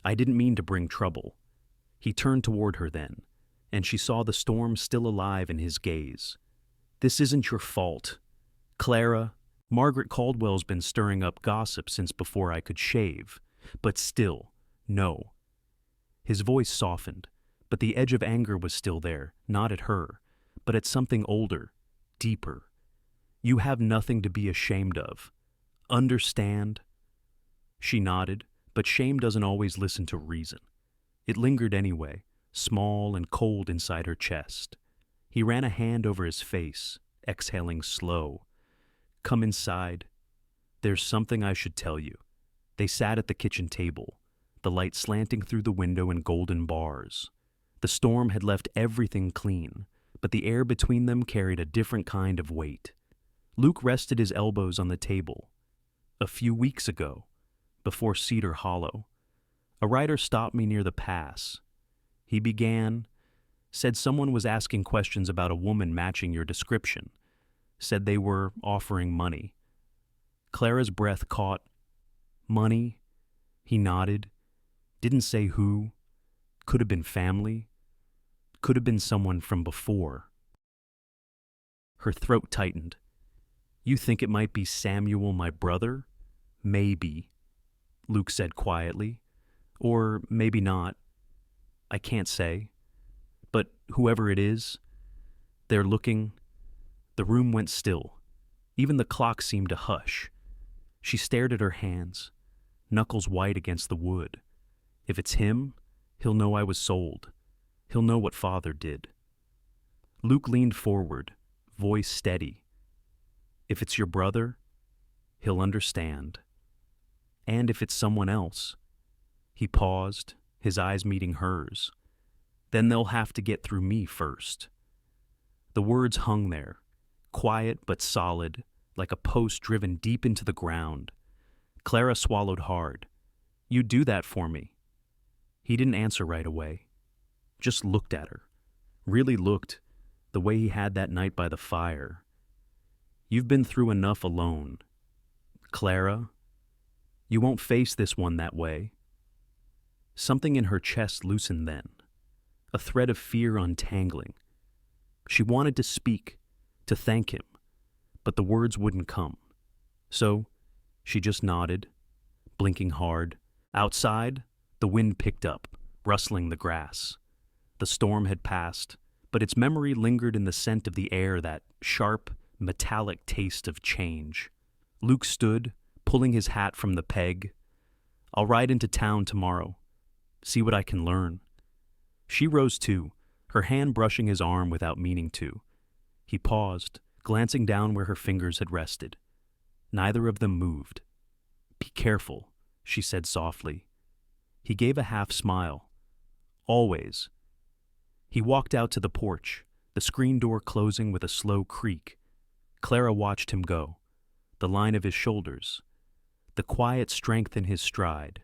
S1: "I didn't mean to bring trouble." He turned toward her then, and she saw the storm still alive in his gaze. "This isn't your fault. Clara, Margaret Caldwell's been stirring up gossip since before I could shave. But still, no." His voice softened, but the edge of anger was still there, not at her, but at something older, deeper. "You have nothing to be ashamed of. Understand?" She nodded, but shame doesn't always listen to reason. It lingered anyway, small and cold inside her chest. He ran a hand over his face, exhaling slow. "Come inside. There's something I should tell you." They sat at the kitchen table, the light slanting through the window in golden bars. The storm had left everything clean, but the air between them carried a different kind of weight. Luke rested his elbows on the table. "A few weeks ago, before Cedar Hollow, a rider stopped me near the pass. He began, said someone was asking questions about a woman matching your description, said they were offering money." Clara's breath caught. "Money?" He nodded. Didn't say who. Could have been family. Could have been someone from before. Her throat tightened. "You think it might be Samuel, my brother?" "Maybe," Luke said quietly. "Or maybe not. I can't say. But whoever it is, they're looking..." The room went still. Even the clock seemed to hush. She stared at her hands, knuckles white against the wood. "If it's him, he'll know I was sold. He'll know what father did." Luke leaned forward, voice steady. "If it's your brother, he'll understand. And if it's someone else. He paused, his eyes meeting hers. Then they'll have to get through me first. The words hung there, quiet but solid, like a post driven deep into the ground. Clara swallowed hard. "You'd do that for me." He didn't answer right away. Just looked at her. Really looked, the way he had that night by the fire. "You've been through enough alone. Clara, you won't face this one that way." Something in her chest loosened then, a thread of fear untangling. She wanted to speak, to thank him, but the words wouldn't come. So she just nodded, blinking hard. Outside, the wind picked up, rustling the grass. The storm had passed, but its memory lingered in the scent of the air, that sharp, metallic taste of change. Luke stood, pulling his hat from the peg. "I'll ride into town tomorrow. See what I can learn." She rose too, her hand brushing his arm without meaning to. He paused, glancing down where her fingers had rested. Neither of them moved. "Be careful," she said softly. He gave a half smile. "Always." He walked out to the porch, the screen door closing with a slow creak. Clara watched him go, the line of his shoulders, the quiet strength in his stride.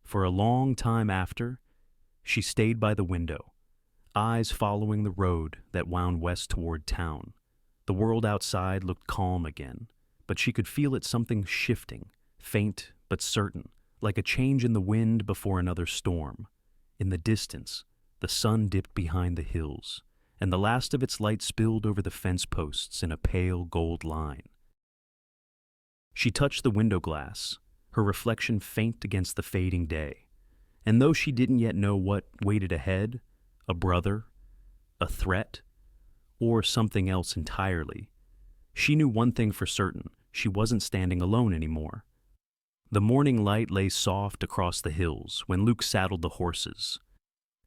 S1: For a long time after, she stayed by the window, eyes following the road that wound west toward town. The world outside looked calm again, but she could feel it something shifting, faint but certain, like a change in the wind before another storm. In the distance, the sun dipped behind the hills, and the last of its light spilled over the fence posts in a pale gold line. She touched the window glass, her reflection faint against the fading day. And though she didn't yet know what waited ahead, a brother, a threat, or something else entirely, she knew one thing for certain: she wasn't standing alone anymore. The morning light lay soft across the hills when Luke saddled the horses.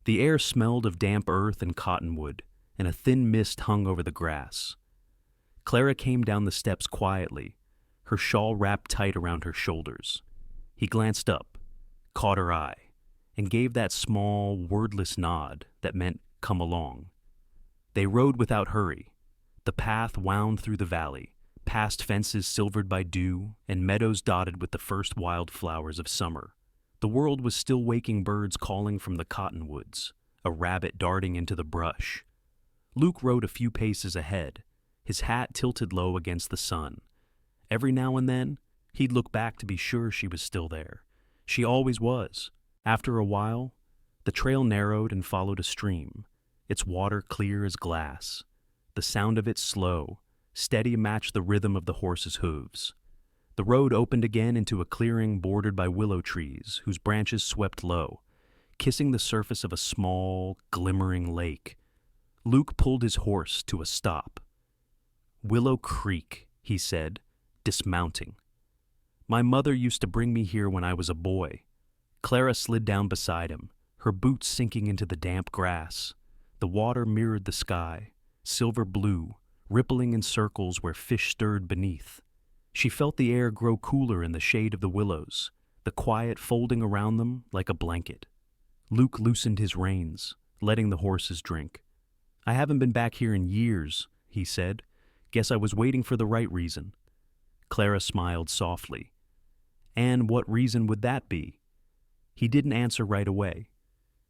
S1: The air smelled of damp earth and cottonwood, and a thin mist hung over the grass. Clara came down the steps quietly, her shawl wrapped tight around her shoulders. He glanced up, caught her eye, and gave that small, wordless nod that meant come along. They rode without hurry. The path wound through the valley, past fences silvered by dew and meadows dotted with the first wild flowers of summer. The world was still waking birds calling from the cottonwoods, a rabbit darting into the brush. Luke rode a few paces ahead, his hat tilted low against the sun. Every now and then, he'd look back to be sure she was still there. She always was. After a while, the trail narrowed and followed a stream, its water clear as glass. The sound of it slow, steady matched the rhythm of the horses' hooves. The road opened again into a clearing bordered by willow trees whose branches swept low, kissing the surface of a small, glimmering lake. Luke pulled his horse to a stop. "Willow Creek," he said, dismounting. "My mother used to bring me here when I was a boy." Clara slid down beside him, her boots sinking into the damp grass. The water mirrored the sky, silver blue, rippling in circles where fish stirred beneath. She felt the air grow cooler in the shade of the willows, the quiet folding around them like a blanket. Luke loosened his reins, letting the horses drink. "I haven't been back here in years," he said. "Guess I was waiting for the right reason." Clara smiled softly. "And what reason would that be?" He didn't answer right away,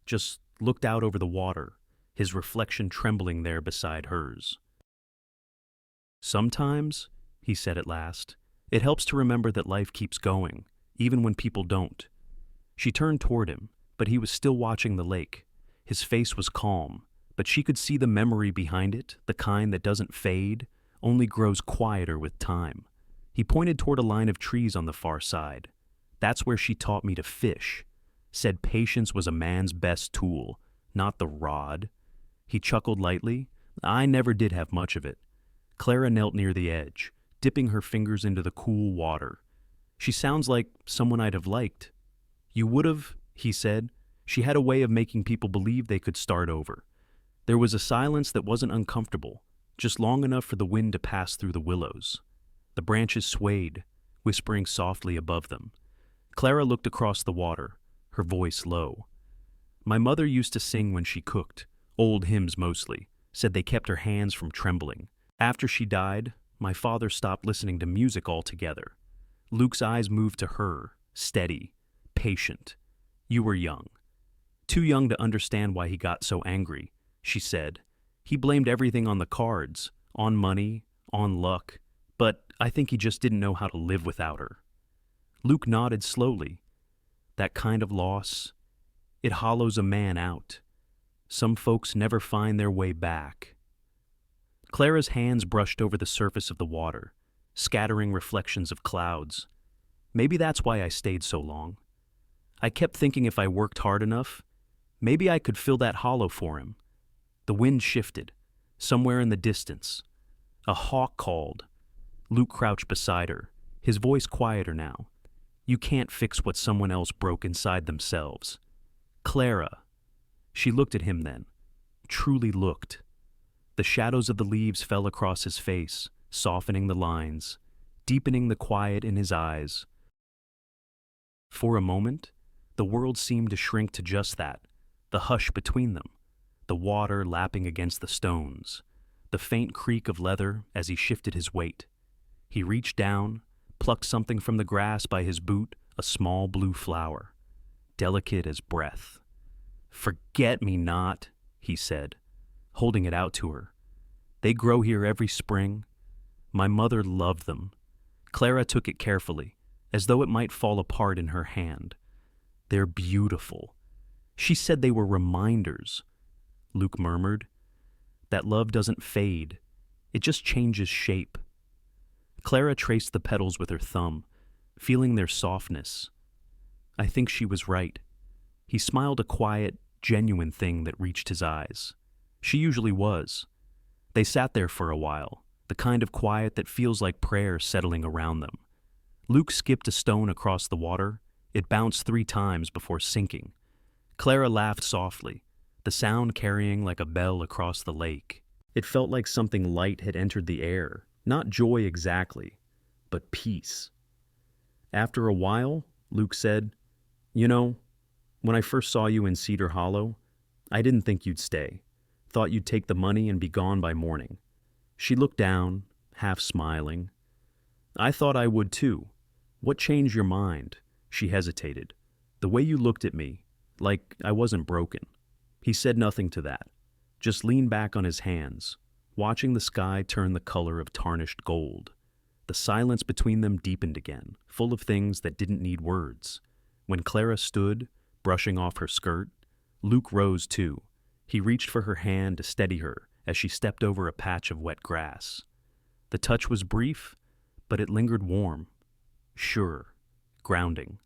S1: just looked out over the water, his reflection trembling there beside hers. "Sometimes," he said at last, "it helps to remember that life keeps going, even when people don't." She turned toward him, but he was still watching the lake. His face was calm, but she could see the memory behind it, the kind that doesn't fade, only grows quieter with time. He pointed toward a line of trees on the far side. "That's where she taught me to fish. Said patience was a man's best tool, not the rod." He chuckled lightly. "I never did have much of it." Clara knelt near the edge, dipping her fingers into the cool water. "She sounds like someone I'd have liked." "You would have," he said. "She had a way of making people believe they could start over." There was a silence that wasn't uncomfortable, just long enough for the wind to pass through the willows. The branches swayed, whispering softly above them. Clara looked across the water, her voice low. My mother used to sing when she cooked, old hymns mostly, said they kept her hands from trembling. After she died, my father stopped listening to music altogether. Luke's eyes moved to her, steady, patient. You were young. Too young to understand why he got so angry, she said. He blamed everything on the cards, on money, on luck, but I think he just didn't know how to live without her. Luke nodded slowly. That kind of loss, it hollows a man out. Some folks never find their way back. Clara's hands brushed over the surface of the water, scattering reflections of clouds. Maybe that's why I stayed so long. I kept thinking if I worked hard enough, maybe I could fill that hollow for him. The wind shifted. Somewhere in the distance, a hawk called. Luke crouched beside her, his voice quieter now. You can't fix what someone else broke inside themselves. Clara. She looked at him then, truly looked. The shadows of the leaves fell across his face, softening the lines, deepening the quiet in his eyes. For a moment, the world seemed to shrink to just that, the hush between them, the water lapping against the stones, the faint creak of leather as he shifted his weight. He reached down, plucked something from the grass by his boot, a small blue flower, delicate as breath. Forget-me-not, he said, holding it out to her. They grow here every spring. My mother loved them. Clara took it carefully, as though it might fall apart in her hand. They're beautiful. She said they were reminders. Luke murmured. That love doesn't fade. It just changes shape. Clara traced the petals with her thumb, feeling their softness. I think she was right. He smiled a quiet, genuine thing that reached his eyes. She usually was. They sat there for a while, the kind of quiet that feels like prayer settling around them. Luke skipped a stone across the water. It bounced 3 times before sinking. Clara laughed softly, the sound carrying like a bell across the lake. It felt like something light had entered the air, not joy exactly, but peace. After a while, Luke said, You know, when I first saw you in Cedar Hollow, I didn't think you'd stay. Thought you'd take the money and be gone by morning. She looked down, half smiling. I thought I would too. What changed your mind? She hesitated. The way you looked at me, like I wasn't broken. He said nothing to that, just leaned back on his hands, watching the sky turn the color of tarnished gold. The silence between them deepened again, full of things that didn't need words. When Clara stood, brushing off her skirt, Luke rose too. He reached for her hand to steady her as she stepped over a patch of wet grass. The touch was brief, but it lingered warm, sure, grounding.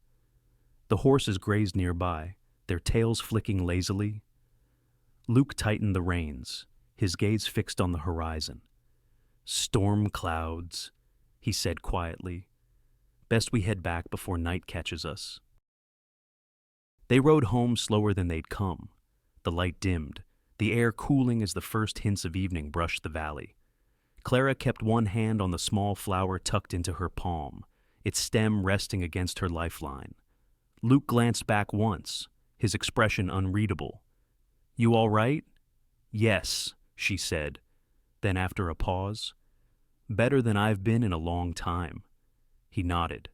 S1: The horses grazed nearby, their tails flicking lazily. Luke tightened the reins, his gaze fixed on the horizon. Storm clouds, he said quietly. Best we head back before night catches us. They rode home slower than they'd come. The light dimmed, the air cooling as the first hints of evening brushed the valley. Clara kept one hand on the small flower tucked into her palm, its stem resting against her lifeline. Luke glanced back once, his expression unreadable. You all right? Yes, she said. Then after a pause, better than I've been in a long time. He nodded.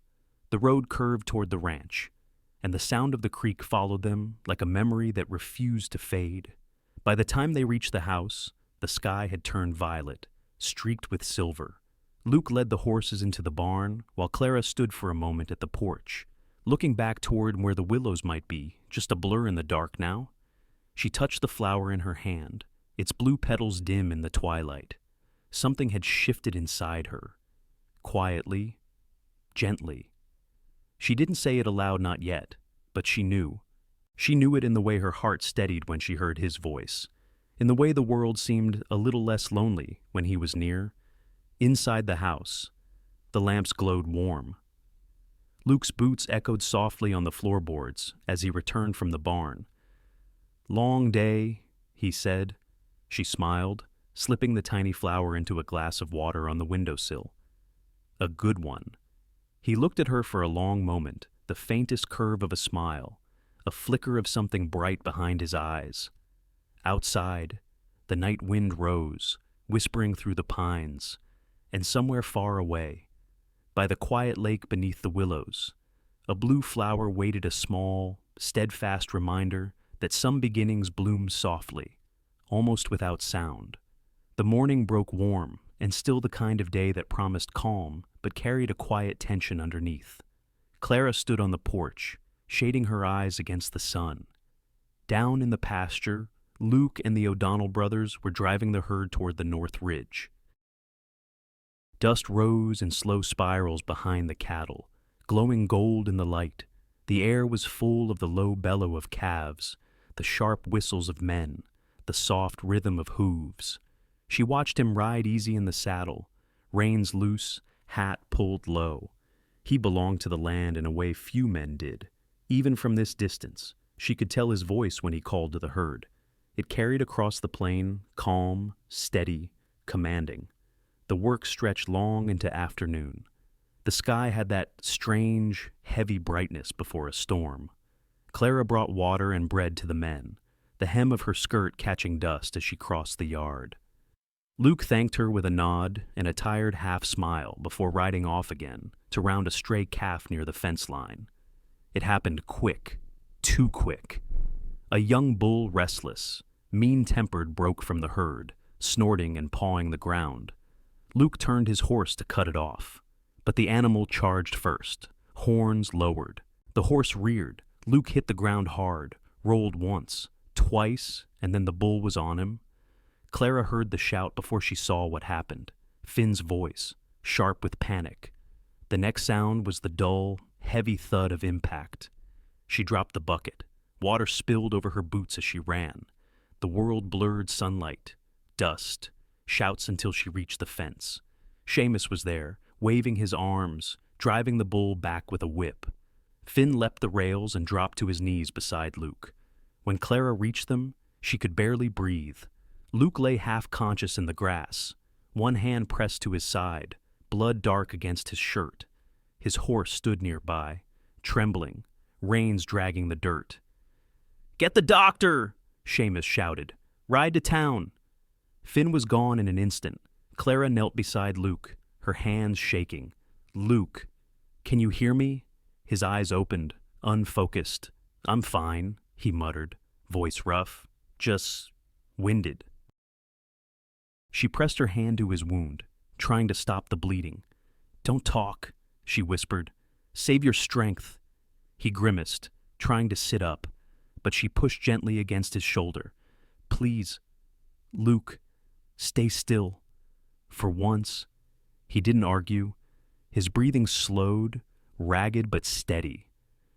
S1: The road curved toward the ranch, and the sound of the creek followed them like a memory that refused to fade. By the time they reached the house, the sky had turned violet, streaked with silver. Luke led the horses into the barn, while Clara stood for a moment at the porch, looking back toward where the willows might be, just a blur in the dark now. She touched the flower in her hand, its blue petals dim in the twilight. Something had shifted inside her, quietly, gently. She didn't say it aloud, not yet, but she knew. She knew it in the way her heart steadied when she heard his voice, in the way the world seemed a little less lonely when he was near. Inside the house, the lamps glowed warm. Luke's boots echoed softly on the floorboards as he returned from the barn. Long day, he said. She smiled, slipping the tiny flower into a glass of water on the windowsill. A good one. He looked at her for a long moment, the faintest curve of a smile, a flicker of something bright behind his eyes. Outside, the night wind rose, whispering through the pines, and somewhere far away, by the quiet lake beneath the willows, a blue flower waited a small, steadfast reminder that some beginnings bloom softly, almost without sound. The morning broke warm, and still the kind of day that promised calm but carried a quiet tension underneath. Clara stood on the porch, shading her eyes against the sun. Down in the pasture, Luke and the O'Donnell brothers were driving the herd toward the North Ridge. Dust rose in slow spirals behind the cattle, glowing gold in the light. The air was full of the low bellow of calves, the sharp whistles of men, the soft rhythm of hooves. She watched him ride easy in the saddle, reins loose, hat pulled low. He belonged to the land in a way few men did. Even from this distance, she could tell his voice when he called to the herd. It carried across the plain, calm, steady, commanding. The work stretched long into afternoon. The sky had that strange, heavy brightness before a storm. Clara brought water and bread to the men, the hem of her skirt catching dust as she crossed the yard. Luke thanked her with a nod and a tired half-smile before riding off again to round a stray calf near the fence line. It happened quick, too quick. A young bull, restless, mean-tempered, broke from the herd, snorting and pawing the ground. Luke turned his horse to cut it off, but the animal charged first, horns lowered. The horse reared. Luke hit the ground hard, rolled once, twice, and then the bull was on him. Clara heard the shout before she saw what happened. Finn's voice, sharp with panic. The next sound was the dull, heavy thud of impact. She dropped the bucket. Water spilled over her boots as she ran. The world blurred sunlight, dust, shouts until she reached the fence. Seamus was there, waving his arms, driving the bull back with a whip. Finn leapt the rails and dropped to his knees beside Luke. When Clara reached them, she could barely breathe. Luke lay half-conscious in the grass, one hand pressed to his side, blood dark against his shirt. His horse stood nearby, trembling, reins dragging the dirt. "Get the doctor!" Seamus shouted. "Ride to town!" Finn was gone in an instant. Clara knelt beside Luke, her hands shaking. "Luke, can you hear me?" His eyes opened, unfocused. "I'm fine," he muttered, voice rough, just winded. She pressed her hand to his wound, trying to stop the bleeding. "Don't talk," she whispered. "Save your strength." He grimaced, trying to sit up, but she pushed gently against his shoulder. "Please, Luke, stay still." For once, he didn't argue. His breathing slowed, ragged but steady.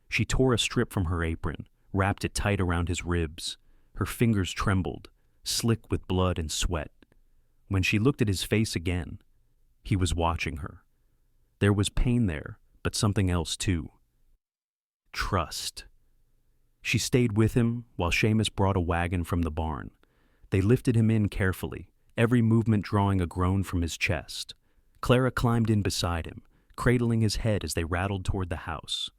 S1: She tore a strip from her apron, wrapped it tight around his ribs. Her fingers trembled, slick with blood and sweat. When she looked at his face again, he was watching her. There was pain there, but something else too. Trust. She stayed with him while Seamus brought a wagon from the barn. They lifted him in carefully, every movement drawing a groan from his chest. Clara climbed in beside him, cradling his head as they rattled toward the house.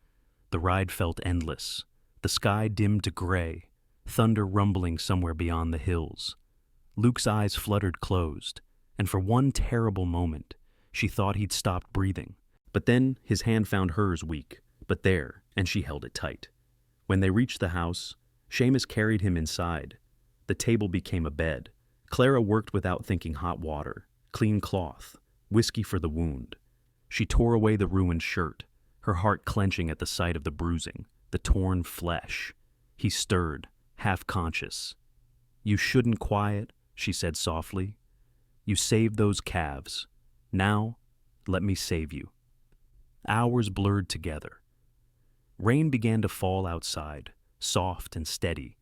S1: The ride felt endless. The sky dimmed to gray, thunder rumbling somewhere beyond the hills. Luke's eyes fluttered closed, and for one terrible moment, she thought he'd stopped breathing. But then his hand found hers weak, but there, and she held it tight. When they reached the house, Seamus carried him inside. The table became a bed. Clara worked without thinking: hot water, clean cloth, whiskey for the wound. She tore away the ruined shirt, her heart clenching at the sight of the bruising, the torn flesh. He stirred, half-conscious. "You shouldn't quiet," she said softly. "You saved those calves. Now, let me save you." Hours blurred together. Rain began to fall outside, soft and steady.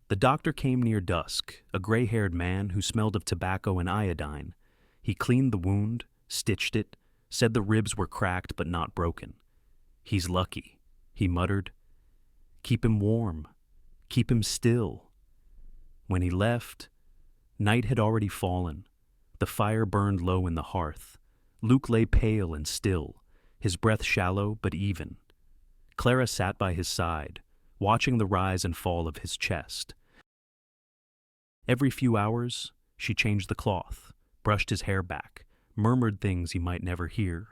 S1: The doctor came near dusk, a gray-haired man who smelled of tobacco and iodine. He cleaned the wound, stitched it, said the ribs were cracked but not broken. "He's lucky," he muttered. "Keep him warm. Keep him still." When he left, night had already fallen. The fire burned low in the hearth. Luke lay pale and still, his breath shallow but even. Clara sat by his side, watching the rise and fall of his chest. Every few hours, she changed the cloth, brushed his hair back, murmured things he might never hear.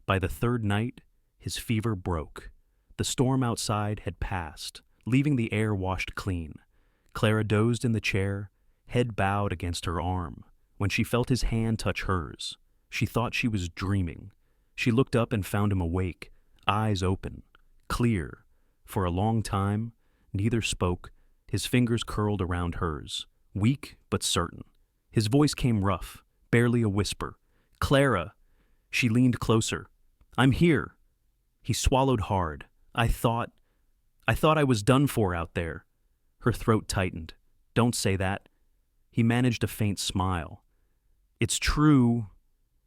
S1: By the third night, his fever broke. The storm outside had passed, leaving the air washed clean. Clara dozed in the chair, head bowed against her arm. When she felt his hand touch hers, she thought she was dreaming. She looked up and found him awake, eyes open, clear. For a long time, neither spoke, his fingers curled around hers, weak but certain. His voice came rough, barely a whisper. "Clara!" She leaned closer. "I'm here." He swallowed hard. I thought I was done for out there." Her throat tightened. "Don't say that." He managed a faint smile. "It's true,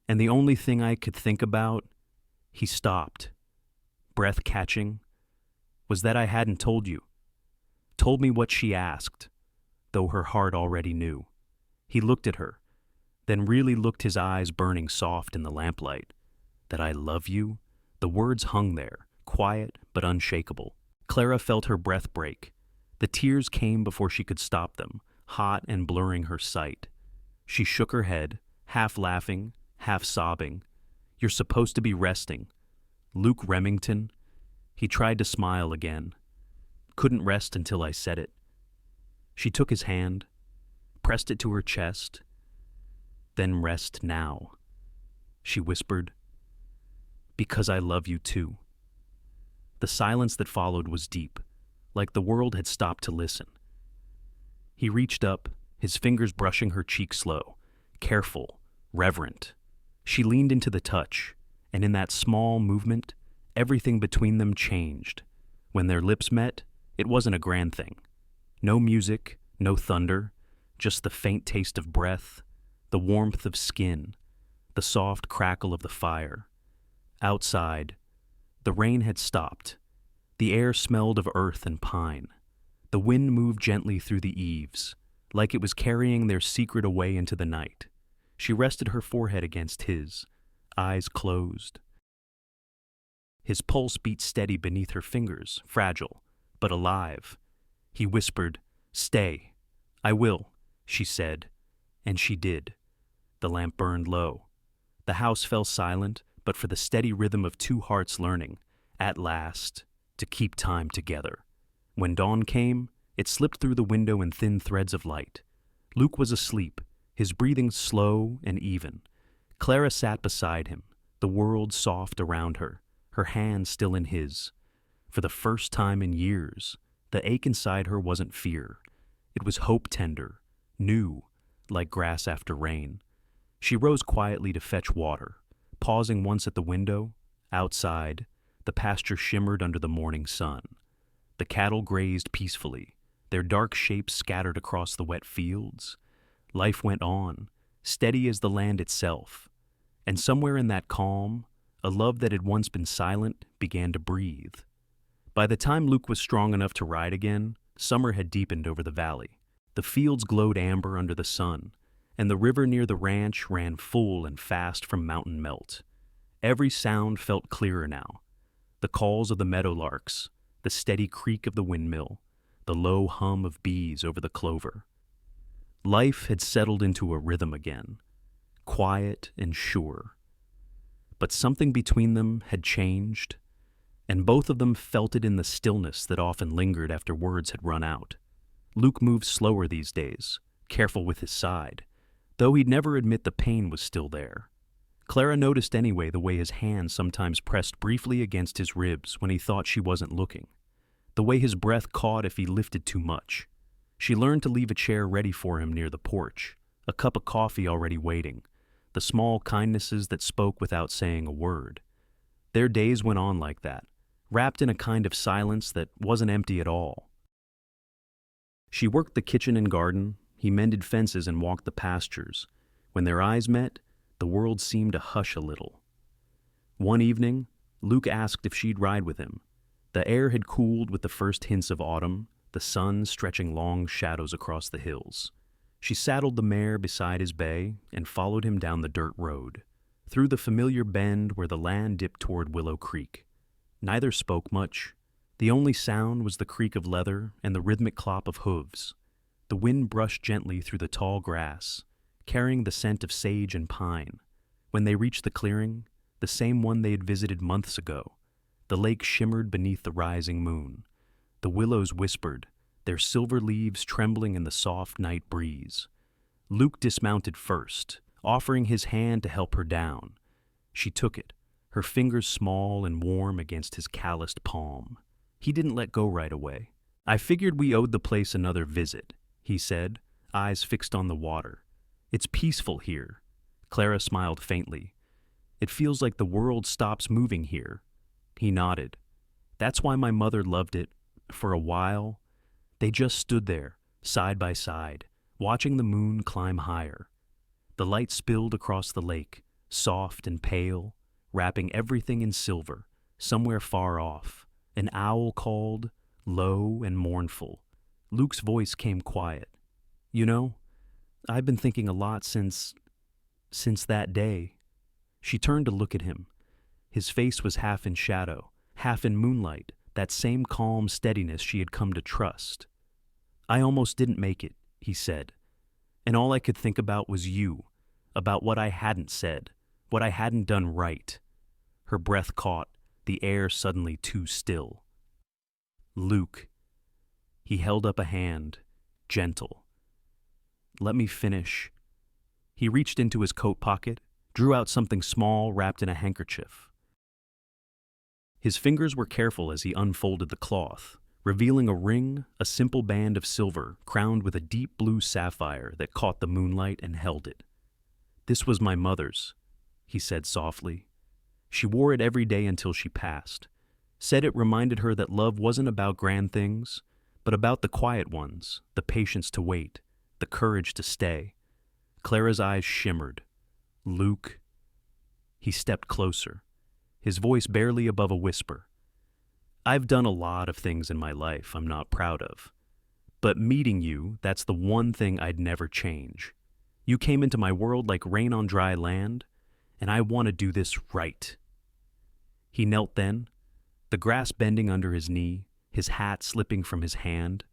S1: and the only thing I could think about—" He stopped, breath catching. "Was that I hadn't told you. Told me what she asked, though her heart already knew." He looked at her, then really looked, his eyes burning soft in the lamplight. "That I love you?" The words hung there, quiet but unshakable. Clara felt her breath break. The tears came before she could stop them, hot and blurring her sight. She shook her head, half laughing, half sobbing. "You're supposed to be resting. Luke Remington." He tried to smile again. "Couldn't rest until I said it." She took his hand, pressed it to her chest. "Then rest now," she whispered. "Because I love you too." The silence that followed was deep, like the world had stopped to listen. He reached up, his fingers brushing her cheek slow, careful, reverent. She leaned into the touch, and in that small movement, everything between them changed. When their lips met, it wasn't a grand thing. No music, no thunder, just the faint taste of breath, the warmth of skin, the soft crackle of the fire. Outside, the rain had stopped. The air smelled of earth and pine. The wind moved gently through the eaves, like it was carrying their secret away into the night. She rested her forehead against his, eyes closed. His pulse beat steady beneath her fingers, fragile, but alive. He whispered, "Stay." "I will," she said, and she did. The lamp burned low. The house fell silent, but for the steady rhythm of two hearts learning, at last, to keep time together. When dawn came, it slipped through the window in thin threads of light. Luke was asleep, his breathing slow and even. Clara sat beside him, the world soft around her, her hand still in his. For the first time in years, the ache inside her wasn't fear. It was hope tender, new, like grass after rain. She rose quietly to fetch water, pausing once at the window. Outside, the pasture shimmered under the morning sun. The cattle grazed peacefully, their dark shapes scattered across the wet fields. Life went on, steady as the land itself. And somewhere in that calm, a love that had once been silent began to breathe. By the time Luke was strong enough to ride again, summer had deepened over the valley. The fields glowed amber under the sun, and the river near the ranch ran full and fast from mountain melt. Every sound felt clearer now. The calls of the meadowlarks, the steady creak of the windmill, the low hum of bees over the clover. Life had settled into a rhythm again, quiet and sure. But something between them had changed, and both of them felt it in the stillness that often lingered after words had run out. Luke moved slower these days, careful with his side, though he'd never admit the pain was still there. Clara noticed anyway the way his hand sometimes pressed briefly against his ribs when he thought she wasn't looking, the way his breath caught if he lifted too much. She learned to leave a chair ready for him near the porch, a cup of coffee already waiting, the small kindnesses that spoke without saying a word. Their days went on like that, wrapped in a kind of silence that wasn't empty at all. She worked the kitchen and garden, he mended fences and walked the pastures. When their eyes met, the world seemed to hush a little. One evening, Luke asked if she'd ride with him. The air had cooled with the first hints of autumn, the sun stretching long shadows across the hills. She saddled the mare beside his bay and followed him down the dirt road. through the familiar bend where the land dipped toward Willow Creek. Neither spoke much. The only sound was the creak of leather and the rhythmic clop of hooves. The wind brushed gently through the tall grass, carrying the scent of sage and pine. When they reached the clearing, the same one they had visited months ago, the lake shimmered beneath the rising moon. The willows whispered, their silver leaves trembling in the soft night breeze. Luke dismounted first, offering his hand to help her down. She took it, her fingers small and warm against his calloused palm. He didn't let go right away. "I figured we owed the place another visit," he said, eyes fixed on the water. "It's peaceful here." Clara smiled faintly. "It feels like the world stops moving here." He nodded. "That's why my mother loved it. For a while." They just stood there, side by side, watching the moon climb higher. The light spilled across the lake, soft and pale, wrapping everything in silver. Somewhere far off, an owl called, low and mournful. Luke's voice came quiet. "You know, I've been thinking a lot since that day." She turned to look at him. His face was half in shadow, half in moonlight, that same calm steadiness she had come to trust. "I almost didn't make it," he said. "And all I could think about was you, about what I hadn't said, what I hadn't done right." Her breath caught, the air suddenly too still. "Luke." He held up a hand, gentle. "Let me finish." He reached into his coat pocket, drew out something small wrapped in a handkerchief. His fingers were careful as he unfolded the cloth, revealing a ring, a simple band of silver crowned with a deep blue sapphire that caught the moonlight and held it. "This was my mother's," he said softly. "She wore it every day until she passed. Said it reminded her that love wasn't about grand things, but about the quiet ones, the patience to wait, the courage to stay." Clara's eyes shimmered. "Luke." He stepped closer, his voice barely above a whisper. "I've done a lot of things in my life I'm not proud of. But meeting you, that's the one thing I'd never change. You came into my world like rain on dry land, and I want to do this right." He knelt then, the grass bending under his knee, his hat slipping from his hand.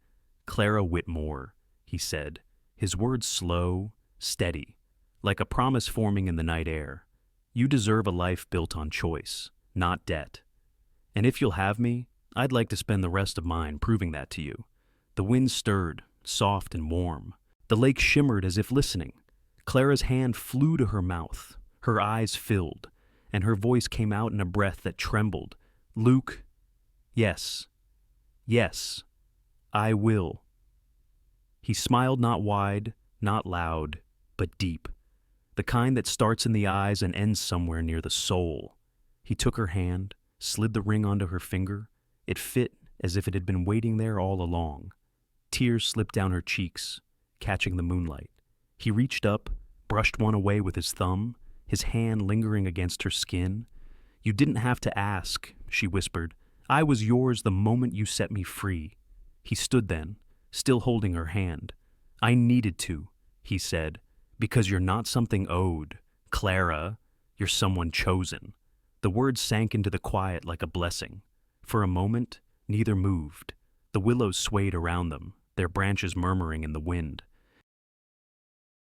S1: "Clara Whitmore," he said, his words slow, steady, like a promise forming in the night air. "You deserve a life built on choice, not debt. And if you'll have me, I'd like to spend the rest of mine proving that to you." The wind stirred, soft and warm. The lake shimmered as if listening. Clara's hand flew to her mouth, her eyes filled, and her voice came out in a breath that trembled. "Luke, yes, yes, I will." He smiled not wide, not loud, but deep, the kind that starts in the eyes and ends somewhere near the soul. He took her hand, slid the ring onto her finger. It fit as if it had been waiting there all along. Tears slipped down her cheeks, catching the moonlight. He reached up, brushed one away with his thumb, his hand lingering against her skin. "You didn't have to ask," she whispered. "I was yours the moment you set me free." He stood then, still holding her hand. "I needed to," he said, "because you're not something owed, Clara. You're someone chosen." The words sank into the quiet like a blessing. For a moment, neither moved. The willows swayed around them, their branches murmuring in the wind.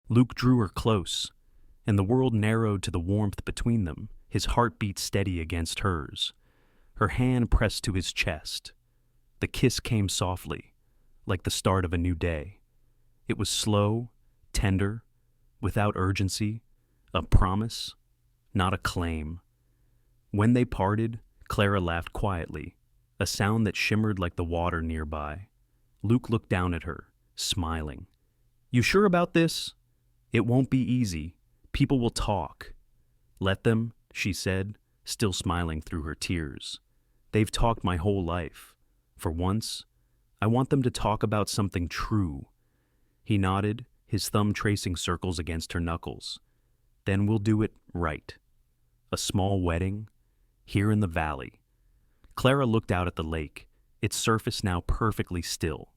S1: Luke drew her close, and the world narrowed to the warmth between them, his heartbeat steady against hers. Her hand pressed to his chest. The kiss came softly, like the start of a new day. It was slow, tender, without urgency, a promise, not a claim. When they parted, Clara laughed quietly, a sound that shimmered like the water nearby. Luke looked down at her, smiling. "You sure about this? It won't be easy. People will talk." "Let them," she said, still smiling through her tears. "They've talked my whole life. For once, I want them to talk about something true." He nodded, his thumb tracing circles against her knuckles. "Then we'll do it right. A small wedding, here in the valley." Clara looked out at the lake, its surface now perfectly still.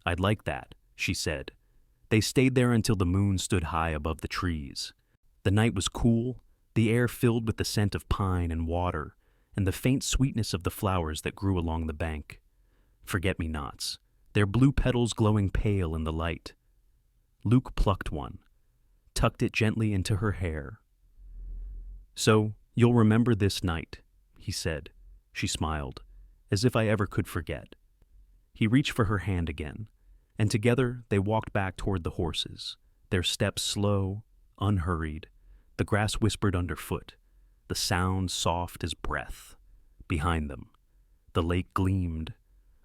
S1: "I'd like that," she said. They stayed there until the moon stood high above the trees. The night was cool, the air filled with the scent of pine and water, and the faint sweetness of the flowers that grew along the bank. Forget-me-nots, their blue petals glowing pale in the light. Luke plucked one, tucked it gently into her hair. "So, you'll remember this night," he said. She smiled, as if I ever could forget. He reached for her hand again, and together they walked back toward the horses, their steps slow, unhurried, the grass whispered underfoot, the sound soft as breath. Behind them, the lake gleamed,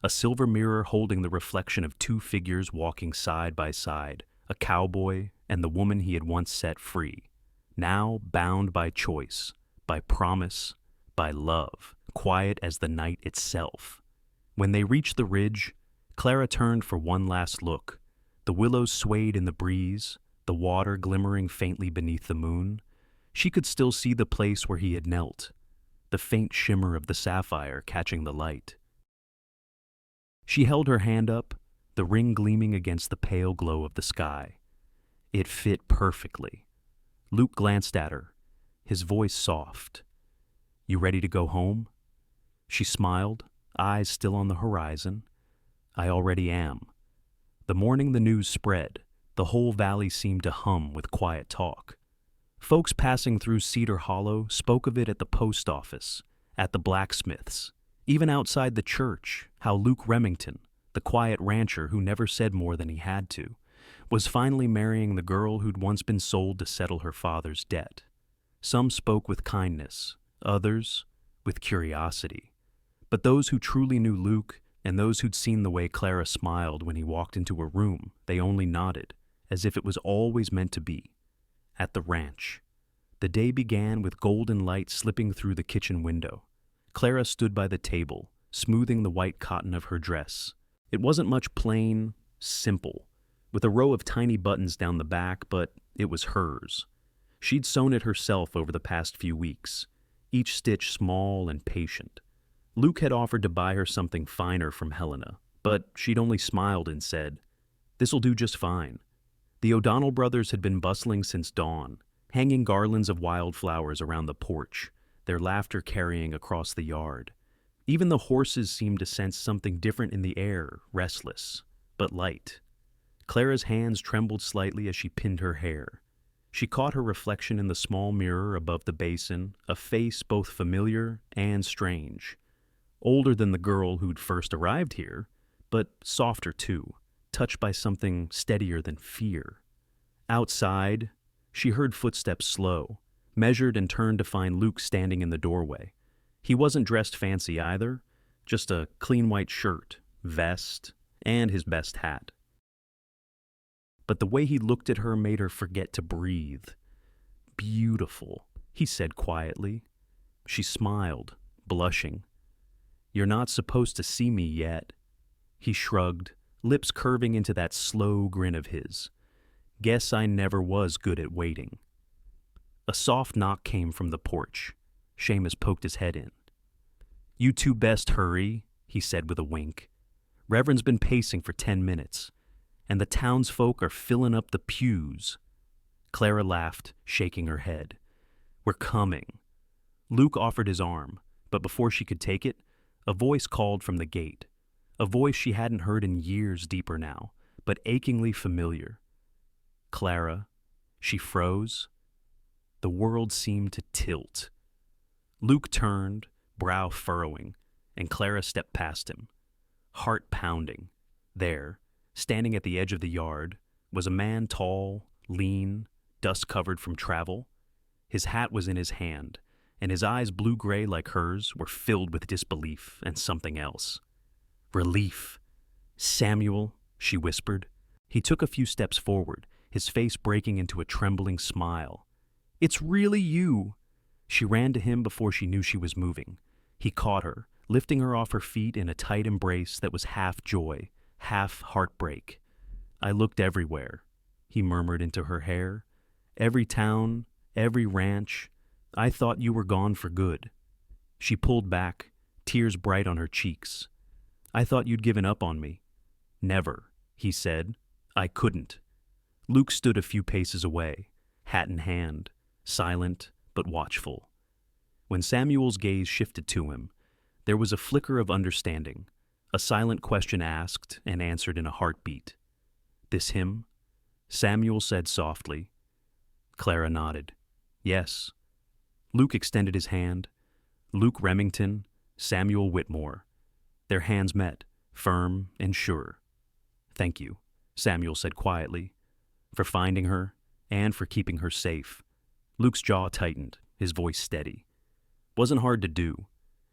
S1: a silver mirror holding the reflection of two figures walking side by side, a cowboy and the woman he had once set free, now bound by choice, by promise, by love, quiet as the night itself. When they reached the ridge, Clara turned for one last look. The willows swayed in the breeze, the water glimmering faintly beneath the moon. She could still see the place where he had knelt, the faint shimmer of the sapphire catching the light. She held her hand up, the ring gleaming against the pale glow of the sky. It fit perfectly. Luke glanced at her, his voice soft. "You ready to go home?" She smiled, eyes still on the horizon. "I already am." The morning the news spread, the whole valley seemed to hum with quiet talk. Folks passing through Cedar Hollow spoke of it at the post office, at the blacksmith's, even outside the church, how Luke Remington, the quiet rancher who never said more than he had to, was finally marrying the girl who'd once been sold to settle her father's debt. Some spoke with kindness, others with curiosity. But those who truly knew Luke, and those who'd seen the way Clara smiled when he walked into a room, they only nodded, as if it was always meant to be. At the ranch, the day began with golden light slipping through the kitchen window. Clara stood by the table, smoothing the white cotton of her dress. It wasn't much, plain, simple, with a row of tiny buttons down the back, but it was hers. She'd sewn it herself over the past few weeks, each stitch small and patient. Luke had offered to buy her something finer from Helena, but she'd only smiled and said, "This'll do just fine." The O'Donnell brothers had been bustling since dawn, hanging garlands of wildflowers around the porch, their laughter carrying across the yard. Even the horses seemed to sense something different in the air, restless, but light. Clara's hands trembled slightly as she pinned her hair. She caught her reflection in the small mirror above the basin, a face both familiar and strange. Older than the girl who'd first arrived here, but softer too, touched by something steadier than fear. Outside, she heard footsteps slow, measured and turned to find Luke standing in the doorway. He wasn't dressed fancy either, just a clean white shirt, vest, and his best hat. But the way he looked at her made her forget to breathe. "Beautiful," he said quietly. She smiled, blushing. "You're not supposed to see me yet." He shrugged, lips curving into that slow grin of his. "Guess I never was good at waiting." A soft knock came from the porch. Seamus poked his head in. "You two best hurry," he said with a wink. "Reverend's been pacing for 10 minutes, and the townsfolk are filling up the pews." Clara laughed, shaking her head. "We're coming." Luke offered his arm, but before she could take it, a voice called from the gate, a voice she hadn't heard in years, deeper now, but achingly familiar. "Clara." She froze. The world seemed to tilt. Luke turned, brow furrowing, and Clara stepped past him, heart pounding. There, standing at the edge of the yard, was a man tall, lean, dust-covered from travel. His hat was in his hand, and his eyes, blue-gray like hers, were filled with disbelief and something else. "Relief." "Samuel," she whispered. He took a few steps forward, his face breaking into a trembling smile. "It's really you." She ran to him before she knew she was moving. He caught her, lifting her off her feet in a tight embrace that was half joy, half heartbreak. "I looked everywhere," he murmured into her hair. "Every town, every ranch. I thought you were gone for good." She pulled back, tears bright on her cheeks. "I thought you'd given up on me." "Never," he said. "I couldn't." Luke stood a few paces away, hat in hand, silent but watchful. When Samuel's gaze shifted to him, there was a flicker of understanding, a silent question asked and answered in a heartbeat. "This him?" Samuel said softly. Clara nodded. "Yes." Luke extended his hand. Luke Remington, Samuel Whitmore. Their hands met, firm and sure. "Thank you," Samuel said quietly, "for finding her and for keeping her safe." Luke's jaw tightened, his voice steady. "Wasn't hard to do.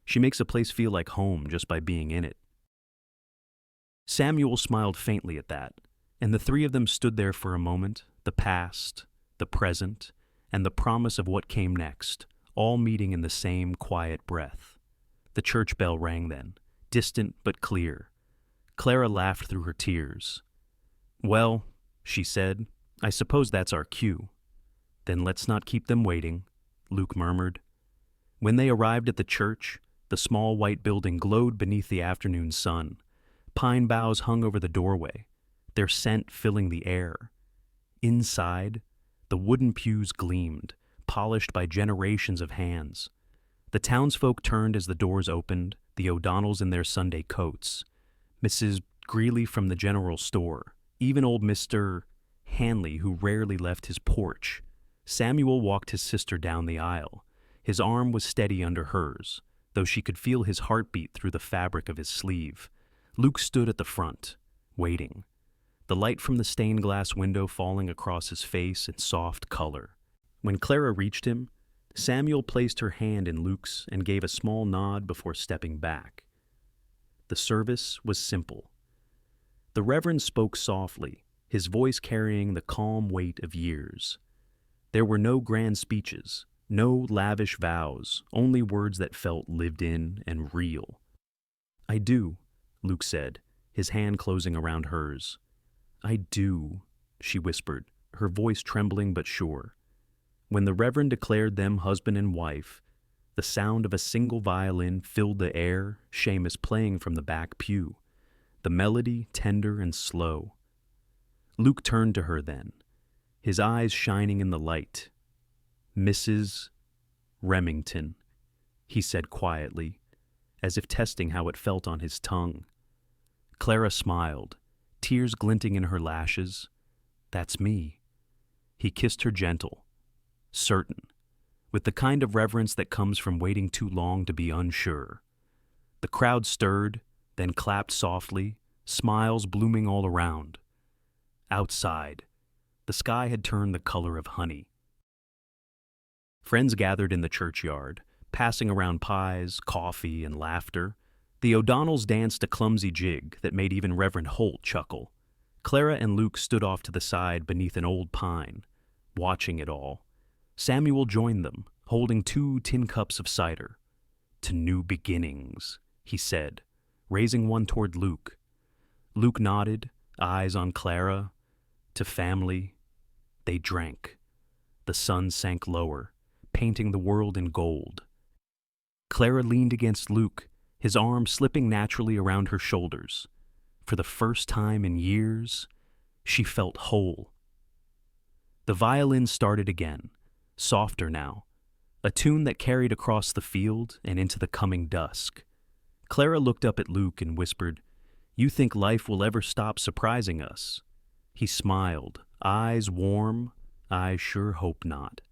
S1: She makes a place feel like home just by being in it." Samuel smiled faintly at that, and the three of them stood there for a moment, the past, the present, and the promise of what came next, all meeting in the same quiet breath. The church bell rang then, distant but clear. Clara laughed through her tears. "Well," she said, "I suppose that's our cue." "Then let's not keep them waiting," Luke murmured. When they arrived at the church, the small white building glowed beneath the afternoon sun. Pine boughs hung over the doorway, their scent filling the air. Inside, the wooden pews gleamed, polished by generations of hands. The townsfolk turned as the doors opened, the O'Donnells in their Sunday coats, Mrs. Greeley from the general store, even old Mr. Hanley, who rarely left his porch. Samuel walked his sister down the aisle. His arm was steady under hers, though she could feel his heartbeat through the fabric of his sleeve. Luke stood at the front, waiting, the light from the stained glass window falling across his face in soft color. When Clara reached him, Samuel placed her hand in Luke's and gave a small nod before stepping back. The service was simple. The Reverend spoke softly, his voice carrying the calm weight of years. There were no grand speeches, no lavish vows, only words that felt lived in and real. "I do," Luke said, his hand closing around hers. "I do," she whispered, her voice trembling but sure. When the Reverend declared them husband and wife, the sound of a single violin filled the air, Seamus playing from the back pew, the melody tender and slow. Luke turned to her then, his eyes shining in the light. "Mrs. Remington," he said quietly, as if testing how it felt on his tongue. Clara smiled, tears glinting in her lashes. "That's me." He kissed her gentle, certain, with the kind of reverence that comes from waiting too long to be unsure. The crowd stirred, then clapped softly, smiles blooming all around. Outside, the sky had turned the color of honey. Friends gathered in the churchyard, passing around pies, coffee, and laughter. The O'Donnells danced a clumsy jig that made even Reverend Holt chuckle. Clara and Luke stood off to the side beneath an old pine, watching it all. Samuel joined them, holding 2 tin cups of cider. "To new beginnings," he said, raising one toward Luke. Luke nodded, eyes on Clara. "To family." They drank. The sun sank lower, painting the world in gold. Clara leaned against Luke, his arm slipping naturally around her shoulders. For the first time in years, she felt whole. The violin started again, softer now, a tune that carried across the field and into the coming dusk. Clara looked up at Luke and whispered, "You think life will ever stop surprising us?" He smiled, eyes warm. "I sure hope not."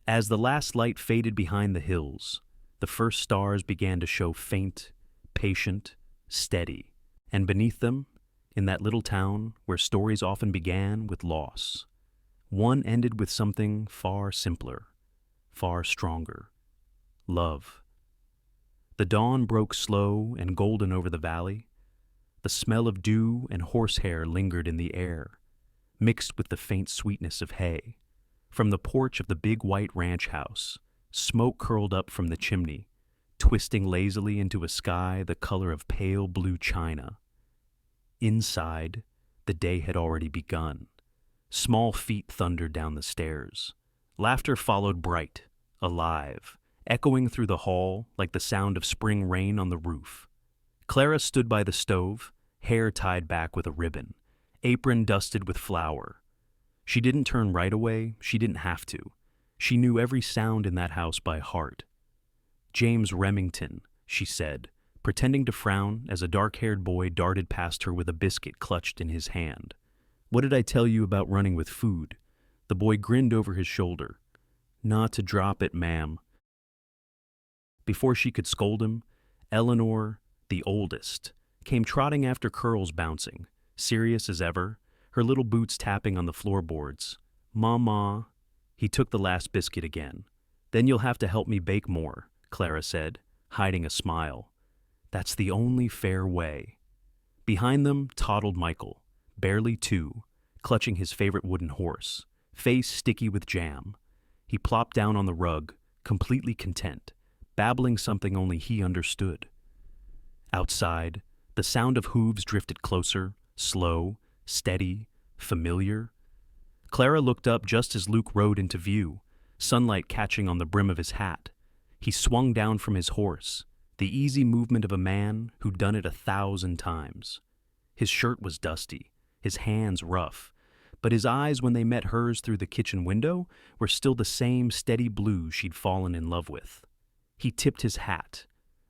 S1: As the last light faded behind the hills, the first stars began to show faint, patient, steady, and beneath them, in that little town where stories often began with loss, one ended with something far simpler, far stronger: love. The dawn broke slow and golden over the valley. The smell of dew and horsehair lingered in the air, mixed with the faint sweetness of hay. From the porch of the big white ranch house, smoke curled up from the chimney, twisting lazily into a sky the color of pale blue china. Inside, the day had already begun. Small feet thundered down the stairs. Laughter followed bright, alive, echoing through the hall like the sound of spring rain on the roof. Clara stood by the stove, hair tied back with a ribbon, apron dusted with flour. She didn't turn right away, she didn't have to. She knew every sound in that house by heart. "James Remington," she said, pretending to frown as a dark-haired boy darted past her with a biscuit clutched in his hand. "What did I tell you about running with food?" The boy grinned over his shoulder. "Not to drop it, ma'am." Before she could scold him, Eleanor, the oldest, came trotting after curls bouncing, serious as ever, her little boots tapping on the floorboards. "Mama." He took the last biscuit again. "Then you'll have to help me bake more," Clara said, hiding a smile. "That's the only fair way." Behind them toddled Michael, barely 2, clutching his favorite wooden horse, face sticky with jam. He plopped down on the rug, completely content, babbling something only he understood. Outside, the sound of hooves drifted closer, slow, steady, familiar. Clara looked up just as Luke rode into view, sunlight catching on the brim of his hat. He swung down from his horse, the easy movement of a man who'd done it 1,000 times. His shirt was dusty, his hands rough, but his eyes, when they met hers through the kitchen window, were still the same steady blue she'd fallen in love with. He tipped his hat,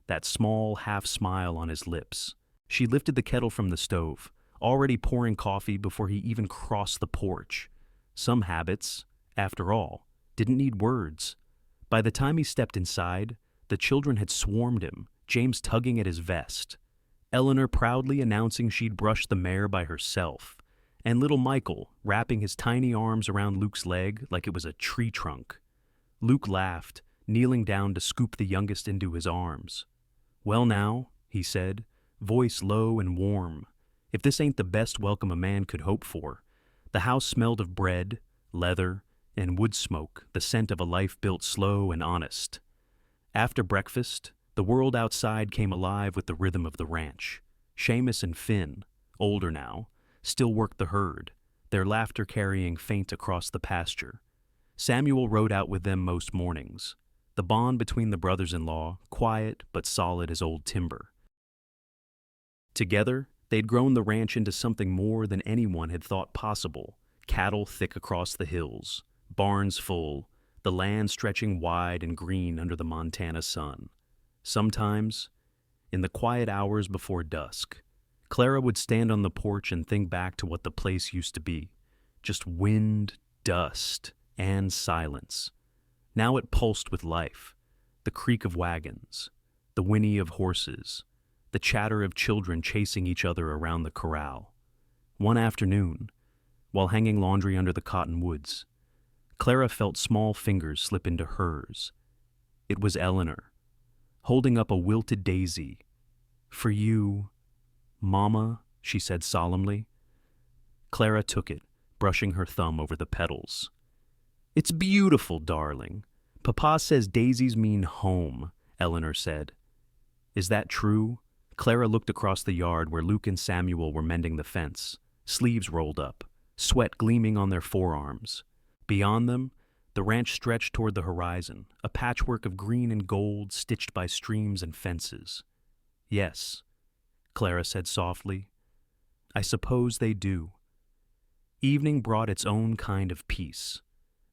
S1: that small half-smile on his lips. She lifted the kettle from the stove, already pouring coffee before he even crossed the porch. Some habits, after all, didn't need words. By the time he stepped inside, the children had swarmed him, James tugging at his vest, Eleanor proudly announcing she'd brushed the mare by herself, and little Michael wrapping his tiny arms around Luke's leg like it was a tree trunk. Luke laughed, kneeling down to scoop the youngest into his arms. "Well now," he said, voice low and warm, "if this ain't the best welcome a man could hope for." The house smelled of bread, leather, and wood smoke, the scent of a life built slow and honest. After breakfast, the world outside came alive with the rhythm of the ranch. Seamus and Finn, older now, still worked the herd, their laughter carrying faint across the pasture. Samuel rode out with them most mornings, the bond between the brothers-in-law quiet but solid as old timber. Together, they'd grown the ranch into something more than anyone had thought possible. Cattle thick across the hills, barns full, the land stretching wide and green under the Montana sun. Sometimes, in the quiet hours before dusk, Clara would stand on the porch and think back to what the place used to be. Just wind, dust, and silence. Now it pulsed with life, the creak of wagons, the whinny of horses, the chatter of children chasing each other around the corral. One afternoon, while hanging laundry under the cottonwoods, Clara felt small fingers slip into hers. It was Eleanor, holding up a wilted daisy. "For you, Mama," she said solemnly. Clara took it, brushing her thumb over the petals. "It's beautiful, darling. Papa says daisies mean home," Eleanor said. "Is that true?" Clara looked across the yard where Luke and Samuel were mending the fence, sleeves rolled up, sweat gleaming on their forearms. Beyond them, the ranch stretched toward the horizon, a patchwork of green and gold stitched by streams and fences. "Yes," Clara said softly, "I suppose they do." Evening brought its own kind of peace.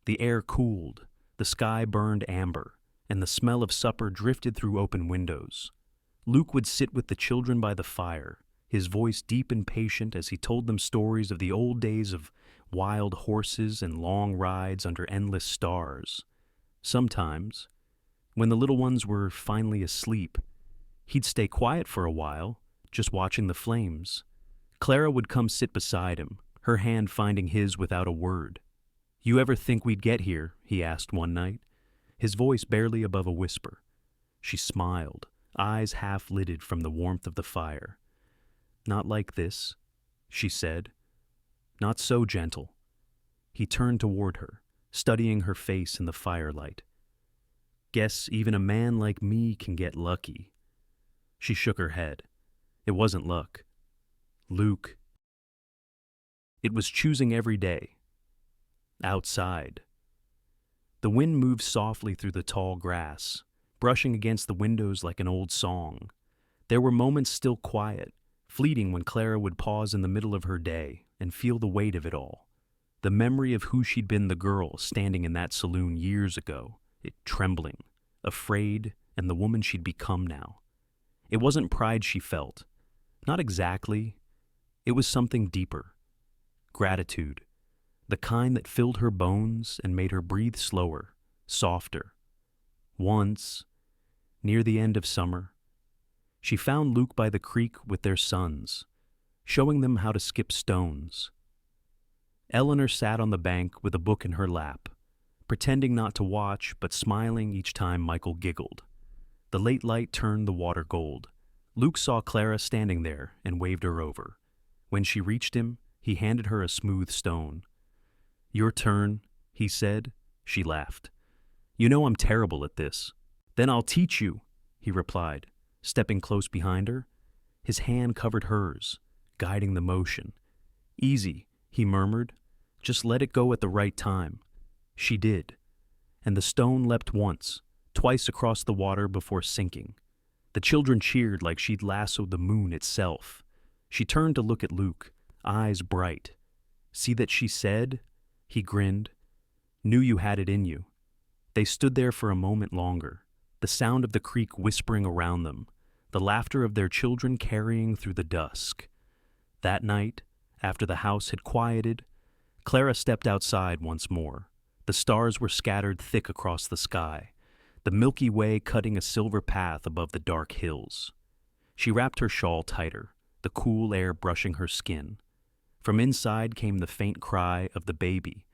S1: The air cooled, the sky burned amber, and the smell of supper drifted through open windows. Luke would sit with the children by the fire, his voice deep and patient as he told them stories of the old days of wild horses and long rides under endless stars. Sometimes, when the little ones were finally asleep, he'd stay quiet for a while, just watching the flames. Clara would come sit beside him, her hand finding his without a word. "You ever think we'd get here?" he asked one night, his voice barely above a whisper. She smiled, eyes half-lidded from the warmth of the fire. "Not like this," she said. "Not so gentle." He turned toward her, studying her face in the firelight. "Guess even a man like me can get lucky." She shook her head. It wasn't luck. Luke. It was choosing every day. Outside. The wind moved softly through the tall grass, brushing against the windows like an old song. There were moments still quiet, fleeting when Clara would pause in the middle of her day and feel the weight of it all. The memory of who she'd been, the girl standing in that saloon years ago, it trembling, afraid, and the woman she'd become now. It wasn't pride she felt. Not exactly. It was something deeper. Gratitude. The kind that filled her bones and made her breathe slower, softer. Once, near the end of summer, she found Luke by the creek with their sons, showing them how to skip stones. Eleanor sat on the bank with a book in her lap, pretending not to watch but smiling each time Michael giggled. The late light turned the water gold. Luke saw Clara standing there and waved her over. When she reached him, he handed her a smooth stone. "Your turn," he said. She laughed. "You know I'm terrible at this." "Then I'll teach you," he replied, stepping close behind her. His hand covered hers, guiding the motion. "Easy," he murmured. "Just let it go at the right time." She did, and the stone leapt once, twice across the water before sinking. The children cheered like she'd lassoed the moon itself. She turned to look at Luke, eyes bright. "See that she said?" He grinned. "Knew you had it in you." They stood there for a moment longer, the sound of the creek whispering around them, the laughter of their children carrying through the dusk. That night, after the house had quieted, Clara stepped outside once more. The stars were scattered thick across the sky, the Milky Way cutting a silver path above the dark hills. She wrapped her shawl tighter, the cool air brushing her skin. From inside came the faint cry of the baby,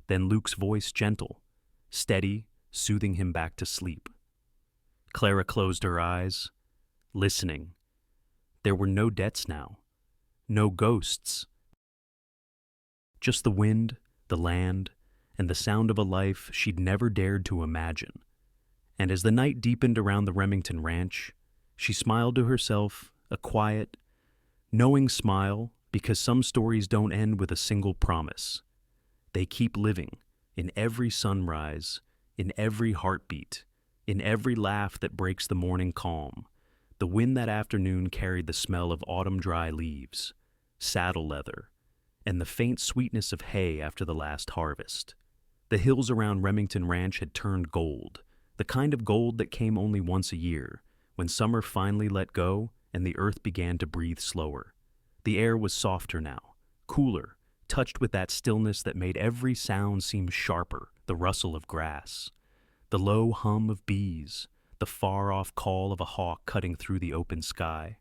S1: then Luke's voice gentle, steady, soothing him back to sleep. Clara closed her eyes, listening. There were no debts now, no ghosts. Just the wind, the land, and the sound of a life she'd never dared to imagine. And as the night deepened around the Remington ranch, she smiled to herself, a quiet, knowing smile, because some stories don't end with a single promise. They keep living, in every sunrise, in every heartbeat, in every laugh that breaks the morning calm. The wind that afternoon carried the smell of autumn dry leaves, saddle leather, and the faint sweetness of hay after the last harvest. The hills around Remington Ranch had turned gold, the kind of gold that came only once a year, when summer finally let go and the earth began to breathe slower. The air was softer now, cooler, touched with that stillness that made every sound seem sharper, the rustle of grass, the low hum of bees, the far-off call of a hawk cutting through the open sky.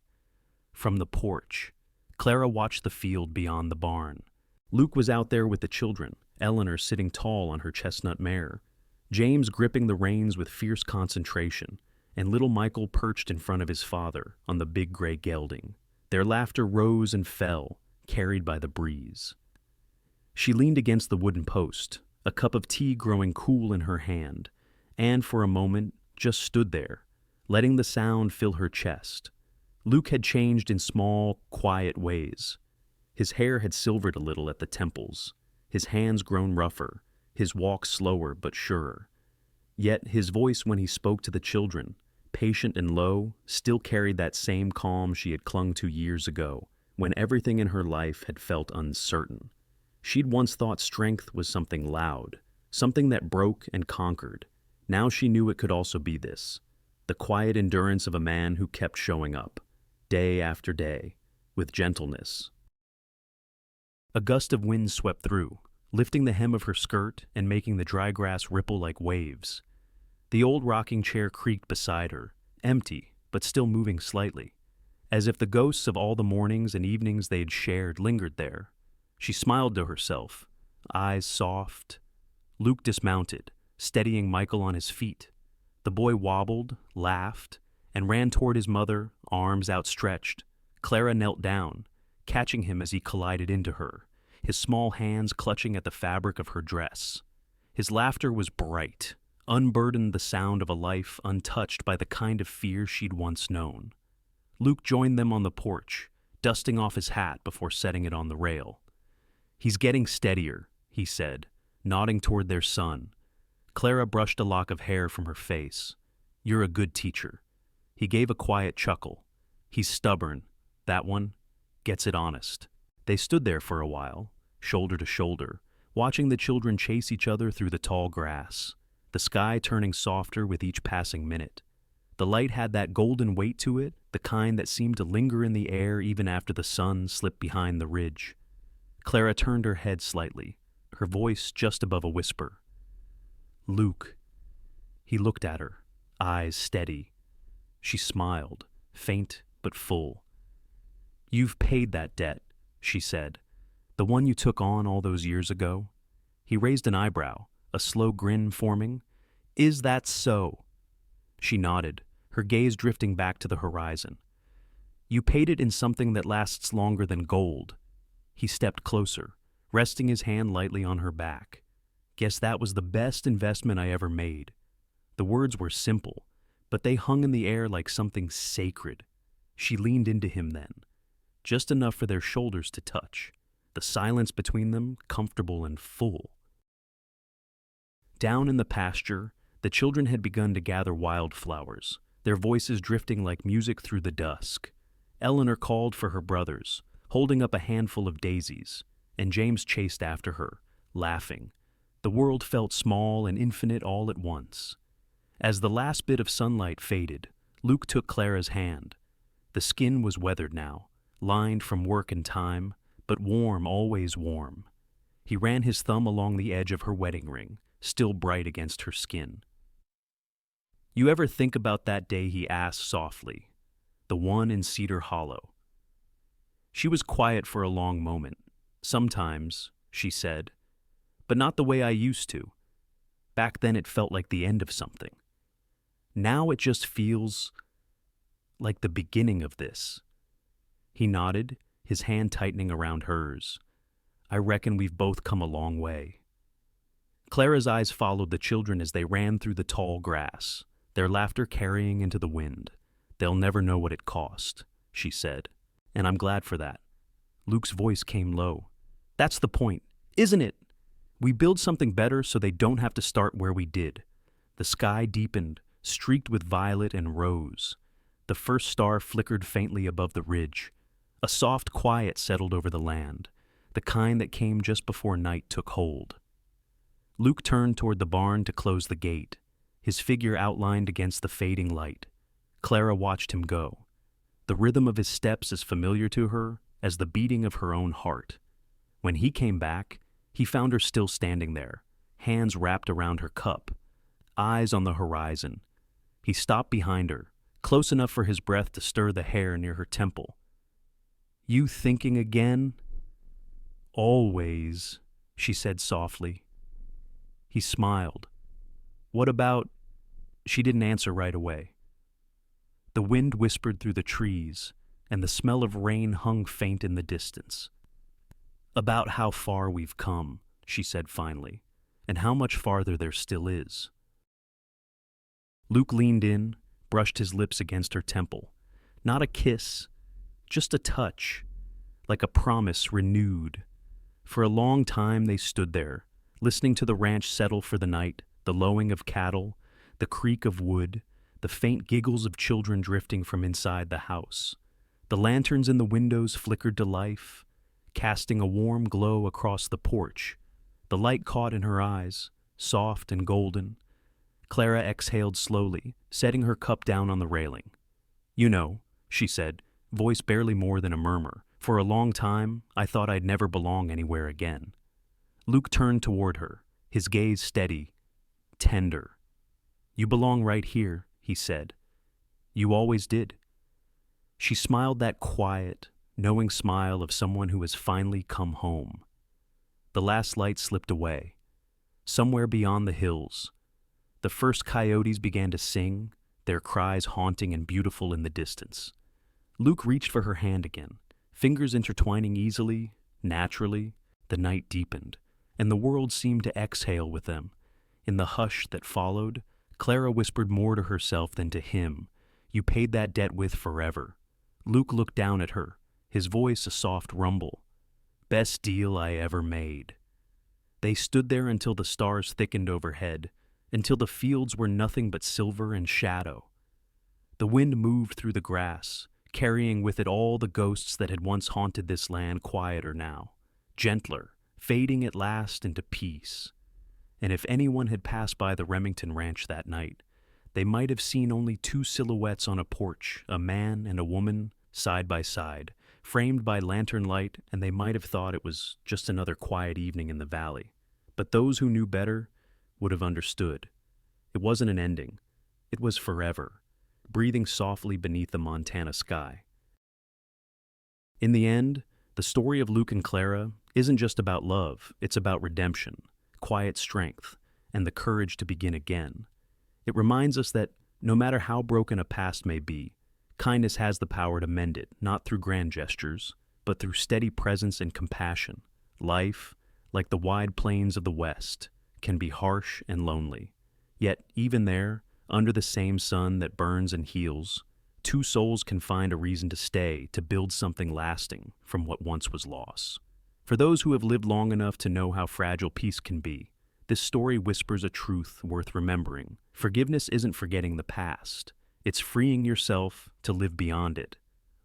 S1: From the porch, Clara watched the field beyond the barn. Luke was out there with the children, Eleanor sitting tall on her chestnut mare, James gripping the reins with fierce concentration, and little Michael perched in front of his father on the big gray gelding. Their laughter rose and fell, carried by the breeze. She leaned against the wooden post, a cup of tea growing cool in her hand, and for a moment just stood there, letting the sound fill her chest. Luke had changed in small, quiet ways. His hair had silvered a little at the temples, his hands grown rougher, his walk slower but surer. Yet his voice when he spoke to the children, patient and low, still carried that same calm she had clung to years ago, when everything in her life had felt uncertain. She'd once thought strength was something loud, something that broke and conquered. Now she knew it could also be this, the quiet endurance of a man who kept showing up, day after day, with gentleness. A gust of wind swept through, lifting the hem of her skirt and making the dry grass ripple like waves. The old rocking chair creaked beside her, empty, but still moving slightly, as if the ghosts of all the mornings and evenings they had shared lingered there. She smiled to herself, eyes soft. Luke dismounted, steadying Michael on his feet. The boy wobbled, laughed, and ran toward his mother, arms outstretched. Clara knelt down, catching him as he collided into her, his small hands clutching at the fabric of her dress. His laughter was bright, unburdened the sound of a life untouched by the kind of fear she'd once known. Luke joined them on the porch, dusting off his hat before setting it on the rail. "He's getting steadier," he said, nodding toward their son. Clara brushed a lock of hair from her face. "You're a good teacher." He gave a quiet chuckle. "He's stubborn, that one. Gets it honest." They stood there for a while, shoulder to shoulder, watching the children chase each other through the tall grass, the sky turning softer with each passing minute. The light had that golden weight to it, the kind that seemed to linger in the air even after the sun slipped behind the ridge. Clara turned her head slightly, her voice just above a whisper. "Luke." He looked at her, eyes steady. She smiled, faint but full. "You've paid that debt," she said. "The one you took on all those years ago." He raised an eyebrow, a slow grin forming. "Is that so?" She nodded, her gaze drifting back to the horizon. "You paid it in something that lasts longer than gold." He stepped closer, resting his hand lightly on her back. "Guess that was the best investment I ever made." The words were simple, but they hung in the air like something sacred. She leaned into him then, just enough for their shoulders to touch, the silence between them comfortable and full. Down in the pasture, the children had begun to gather wildflowers, their voices drifting like music through the dusk. Eleanor called for her brothers, holding up a handful of daisies, and James chased after her, laughing. The world felt small and infinite all at once. As the last bit of sunlight faded, Luke took Clara's hand. The skin was weathered now, lined from work and time, but warm, always warm. He ran his thumb along the edge of her wedding ring, still bright against her skin. "You ever think about that day?" he asked softly. "The one in Cedar Hollow." She was quiet for a long moment. "Sometimes," she said, "but not the way I used to. Back then it felt like the end of something. Now it just feels like the beginning of this." He nodded, his hand tightening around hers. "I reckon we've both come a long way." Clara's eyes followed the children as they ran through the tall grass, their laughter carrying into the wind. "They'll never know what it cost," she said, "and I'm glad for that." Luke's voice came low. "That's the point, isn't it? We build something better so they don't have to start where we did." The sky deepened, streaked with violet and rose. The first star flickered faintly above the ridge. A soft quiet settled over the land, the kind that came just before night took hold. Luke turned toward the barn to close the gate, his figure outlined against the fading light. Clara watched him go, the rhythm of his steps as familiar to her as the beating of her own heart. When he came back, he found her still standing there, hands wrapped around her cup, eyes on the horizon. He stopped behind her, close enough for his breath to stir the hair near her temple. "You thinking again?" "Always," she said softly. He smiled. "What about—" She didn't answer right away. The wind whispered through the trees, and the smell of rain hung faint in the distance. "About how far we've come," she said finally, "and how much farther there still is." Luke leaned in, brushed his lips against her temple. Not a kiss, just a touch, like a promise renewed. For a long time they stood there, listening to the ranch settle for the night, the lowing of cattle, the creak of wood, the faint giggles of children drifting from inside the house. The lanterns in the windows flickered to life, casting a warm glow across the porch. The light caught in her eyes, soft and golden. Clara exhaled slowly, setting her cup down on the railing. "You know," she said, voice barely more than a murmur, "for a long time I thought I'd never belong anywhere again." Luke turned toward her, his gaze steady, tender. "You belong right here," he said. "You always did." She smiled that quiet, knowing smile of someone who has finally come home. The last light slipped away. Somewhere beyond the hills, the first coyotes began to sing, their cries haunting and beautiful in the distance. Luke reached for her hand again, fingers intertwining easily, naturally. The night deepened, and the world seemed to exhale with them. In the hush that followed, Clara whispered more to herself than to him. "You paid that debt with forever." Luke looked down at her, his voice a soft rumble. "Best deal I ever made." They stood there until the stars thickened overhead, until the fields were nothing but silver and shadow. The wind moved through the grass, carrying with it all the ghosts that had once haunted this land, quieter now, gentler, fading at last into peace. And if anyone had passed by the Remington Ranch that night, they might have seen only two silhouettes on a porch, a man and a woman, side by side, framed by lantern light, and they might have thought it was just another quiet evening in the valley. But those who knew better would have understood. It wasn't an ending. It was forever, breathing softly beneath the Montana sky. In the end, the story of Luke and Clara isn't just about love, it's about redemption, quiet strength, and the courage to begin again. It reminds us that no matter how broken a past may be, kindness has the power to mend it, not through grand gestures, but through steady presence and compassion. Life, like the wide plains of the West, can be harsh and lonely. Yet, even there, under the same sun that burns and heals, two souls can find a reason to stay, to build something lasting from what once was loss. For those who have lived long enough to know how fragile peace can be, this story whispers a truth worth remembering. Forgiveness isn't forgetting the past. It's freeing yourself to live beyond it.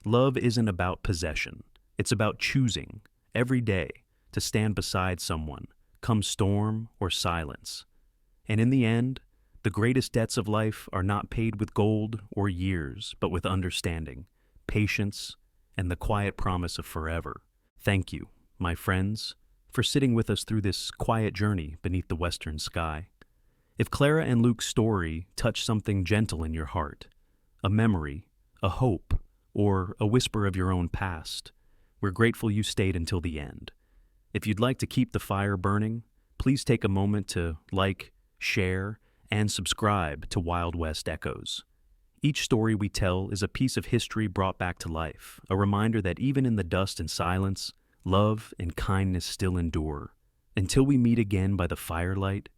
S1: Love isn't about possession. It's about choosing, every day, to stand beside someone, come storm or silence. And in the end, the greatest debts of life are not paid with gold or years, but with understanding, patience, and the quiet promise of forever. Thank you, my friends, for sitting with us through this quiet journey beneath the western sky. If Clara and Luke's story touched something gentle in your heart, a memory, a hope, or a whisper of your own past, we're grateful you stayed until the end. If you'd like to keep the fire burning, please take a moment to like, share, and subscribe to Wild West Echoes. Each story we tell is a piece of history brought back to life, a reminder that even in the dust and silence, love and kindness still endure. Until we meet again by the firelight,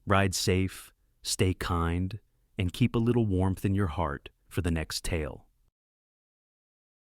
S1: ride safe, stay kind, and keep a little warmth in your heart for the next tale.